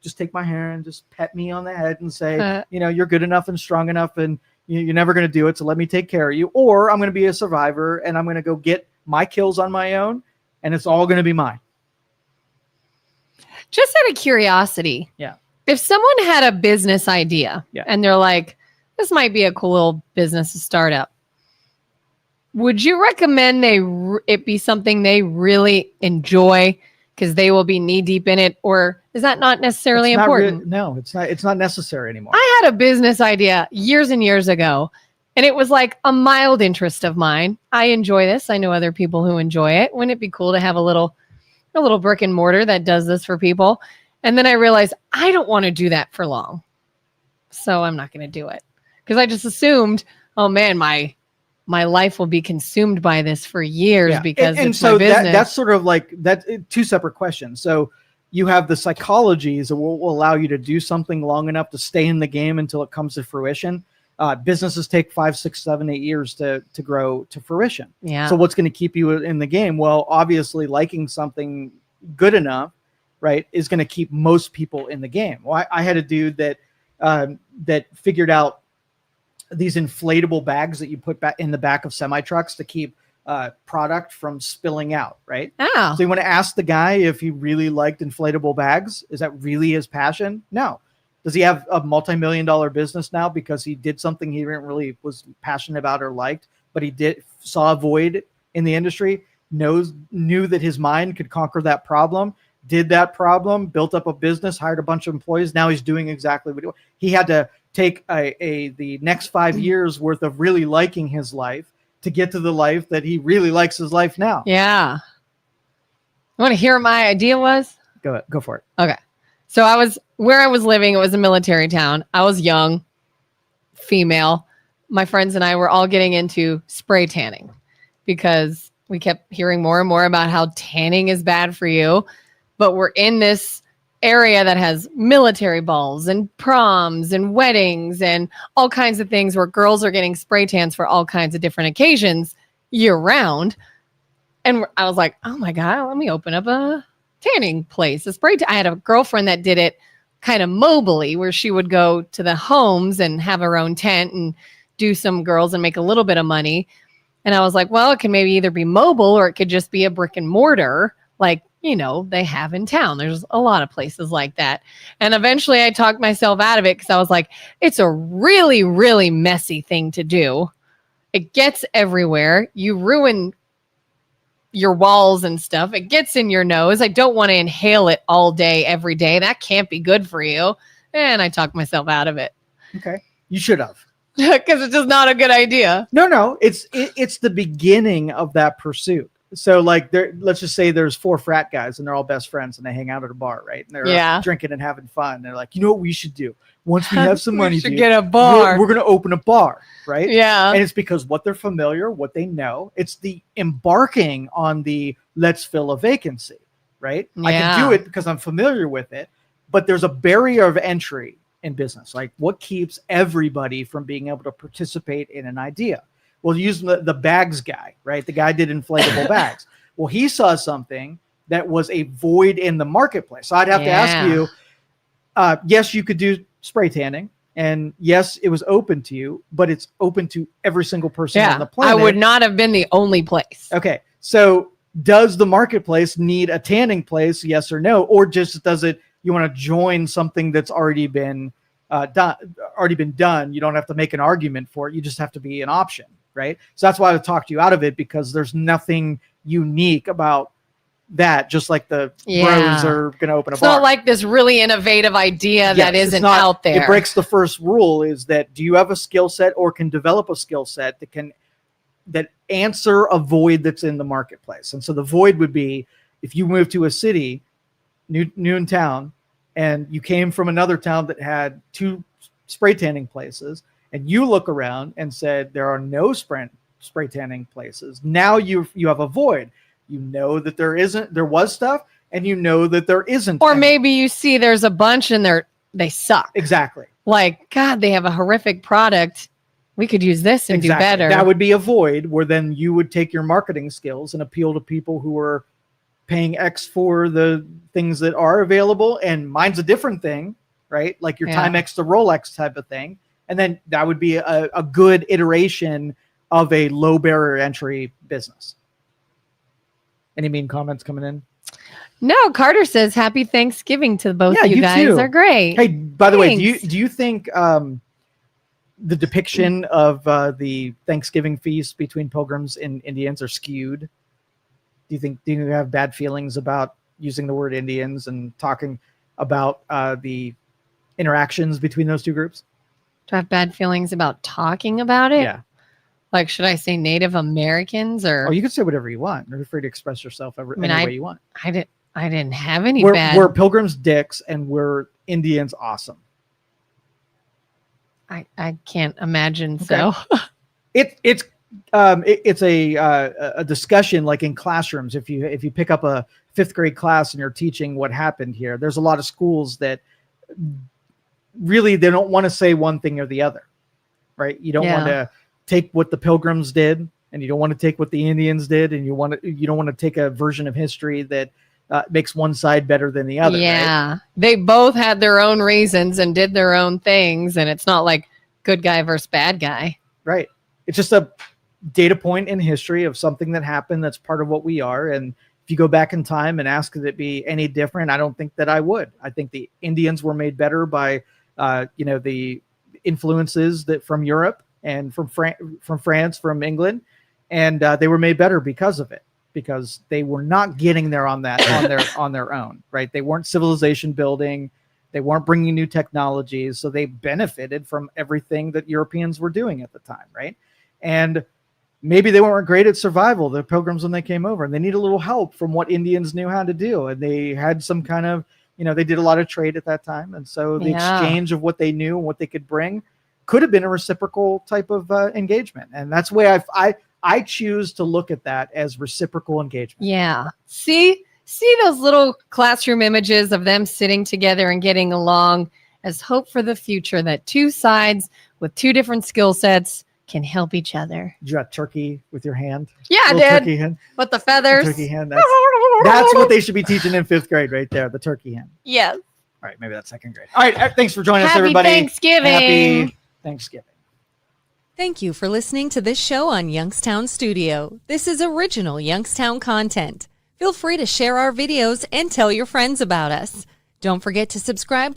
just take my hand, just pet me on the head and say, you're good enough and strong enough and you're never going to do it. So let me take care of you. Or I'm going to be a survivor and I'm going to go get my kills on my own and it's all going to be mine. Just out of curiosity. Yeah. If someone had a business idea and they're like, this might be a cool little business to start up, would you recommend it be something they really enjoy because they will be knee deep in it? Or is that not necessarily important? No, it's not. It's not necessary anymore. I had a business idea years and years ago, and it was like a mild interest of mine. I enjoy this. I know other people who enjoy it. Wouldn't it be cool to have a little brick and mortar that does this for people? And then I realized I don't want to do that for long. So I'm not going to do it because I just assumed, oh man, my life will be consumed by this for years because it's so my business. That's sort of like that. Two separate questions. So you have the psychologies that will allow you to do something long enough to stay in the game until it comes to fruition. Businesses take 5, 6, 7, 8 years to grow to fruition. Yeah. So what's going to keep you in the game? Well, obviously liking something good enough, right, is going to keep most people in the game. Well, I had a dude that figured out these inflatable bags that you put back in the back of semi trucks to keep product from spilling out, right? Oh. So you want to ask the guy if he really liked inflatable bags. Is that really his passion? No. Does he have a multi-million-dollar business now because he did something he didn't really was passionate about or liked, but he saw a void in the industry, knew that his mind could conquer that problem, did that problem, built up a business, hired a bunch of employees. Now he's doing exactly what he had to take the next 5 years worth of really liking his life to get to the life that he really likes his life now. Yeah. You want to hear what my idea was? Go for it. Okay. So where I was living, it was a military town. I was young, female. My friends and I were all getting into spray tanning because we kept hearing more and more about how tanning is bad for you. But we're in this area that has military balls and proms and weddings and all kinds of things where girls are getting spray tans for all kinds of different occasions year round. And I was like, oh my God, let me open up a tanning place, I had a girlfriend that did it kind of mobily where she would go to the homes and have her own tent and do some girls and make a little bit of money. And I was like, well, it can maybe either be mobile or it could just be a brick and mortar like, they have in town. There's a lot of places like that. And eventually I talked myself out of it because I was like, it's a really, really messy thing to do. It gets everywhere. You ruin your walls and stuff. It gets in your nose. I don't want to inhale it all day, every day. That can't be good for you. And I talked myself out of it. Okay. You should have. Because it's just not a good idea. No. It's the beginning of that pursuit. So like let's just say there's 4 frat guys and they're all best friends and they hang out at a bar, right? And they're drinking and having fun. And they're like, you know what we should do? Once we have some money, we should get a bar. We're going to open a bar, right? Yeah. And it's because what they're familiar, what they know, it's the embarking on the let's fill a vacancy, right? Yeah. I can do it because I'm familiar with it, but there's a barrier of entry in business. Like what keeps everybody from being able to participate in an idea? Well, use the bags guy, right? The guy did inflatable bags. Well, he saw something that was a void in the marketplace. So I'd have to ask you, yes, you could do spray tanning. And yes, it was open to you, but it's open to every single person on the planet. I would not have been the only place. Okay. So does the marketplace need a tanning place? Yes or no? Or just you want to join something that's already been done. You don't have to make an argument for it. You just have to be an option. Right. So that's why I talked you out of it, because there's nothing unique about that. Just like the bros are going to open a bar. It's not like this really innovative idea that isn't out there. It breaks the first rule is that do you have a skill set or can develop a skill set that answer a void that's in the marketplace? And so the void would be if you move to a city, new in town, and you came from another town that had 2 spray tanning places, and you look around and said there are no spray tanning places. Now you have a void. You know that there was stuff, and you know that there isn't. Or maybe you see there's a bunch and they suck. Exactly. Like, God, they have a horrific product. We could use this and do better. That would be a void where then you would take your marketing skills and appeal to people who are paying X for the things that are available. And mine's a different thing, right? Like your Timex to Rolex type of thing. And then that would be a good iteration of a low barrier entry business. Any mean comments coming in? No, Carter says happy Thanksgiving to both Yeah, you guys. too. Are great. Hey, by the way, Thanks. do you think the depiction of the Thanksgiving feast between pilgrims and Indians are skewed? Do you have bad feelings about using the word Indians and talking about the interactions between those two groups? Do I have bad feelings about talking about it? Yeah. Like, should I say Native Americans or? Oh, you can say whatever you want. You're free to express yourself any way you want. I didn't have any bad. We're pilgrims dicks and we're Indians awesome. I can't imagine so. It's a discussion like in classrooms. If you pick up a 5th grade class and you're teaching what happened here, there's a lot of schools that really they don't want to say one thing or the other, right? You don't want to take what the pilgrims did, and you don't want to take what the Indians did, and you don't want to take a version of history that makes one side better than the other. Yeah, right? They both had their own reasons and did their own things, and it's not like good guy versus bad guy. Right. It's just a data point in history of something that happened that's part of what we are. And if you go back in time and ask could it be any different, I don't think that I would. I think the Indians were made better by the influences that from Europe and from France, from England, and they were made better because of it, because they were not getting there on their own, right? They weren't civilization building, they weren't bringing new technologies, so they benefited from everything that Europeans were doing at the time, right? And maybe they weren't great at survival, the pilgrims, when they came over, and they need a little help from what Indians knew how to do, and they had some kind of, they did a lot of trade at that time, and so the exchange of what they knew and what they could bring could have been a reciprocal type of engagement, and that's the way I choose to look at that as reciprocal engagement. Yeah. See those little classroom images of them sitting together and getting along as hope for the future that two sides with two different skill sets can help each other. Did you got turkey with your hand? Yeah, I did. Turkey hen. With the feathers. Turkey hen. That's what they should be teaching in 5th grade right there, the turkey hen. Yes. All right, maybe that's 2nd grade. All right, thanks for joining us, Happy everybody. Thanksgiving. Happy Thanksgiving. Thank you for listening to this show on Youngstown Studio. This is original Youngstown content. Feel free to share our videos and tell your friends about us. Don't forget to subscribe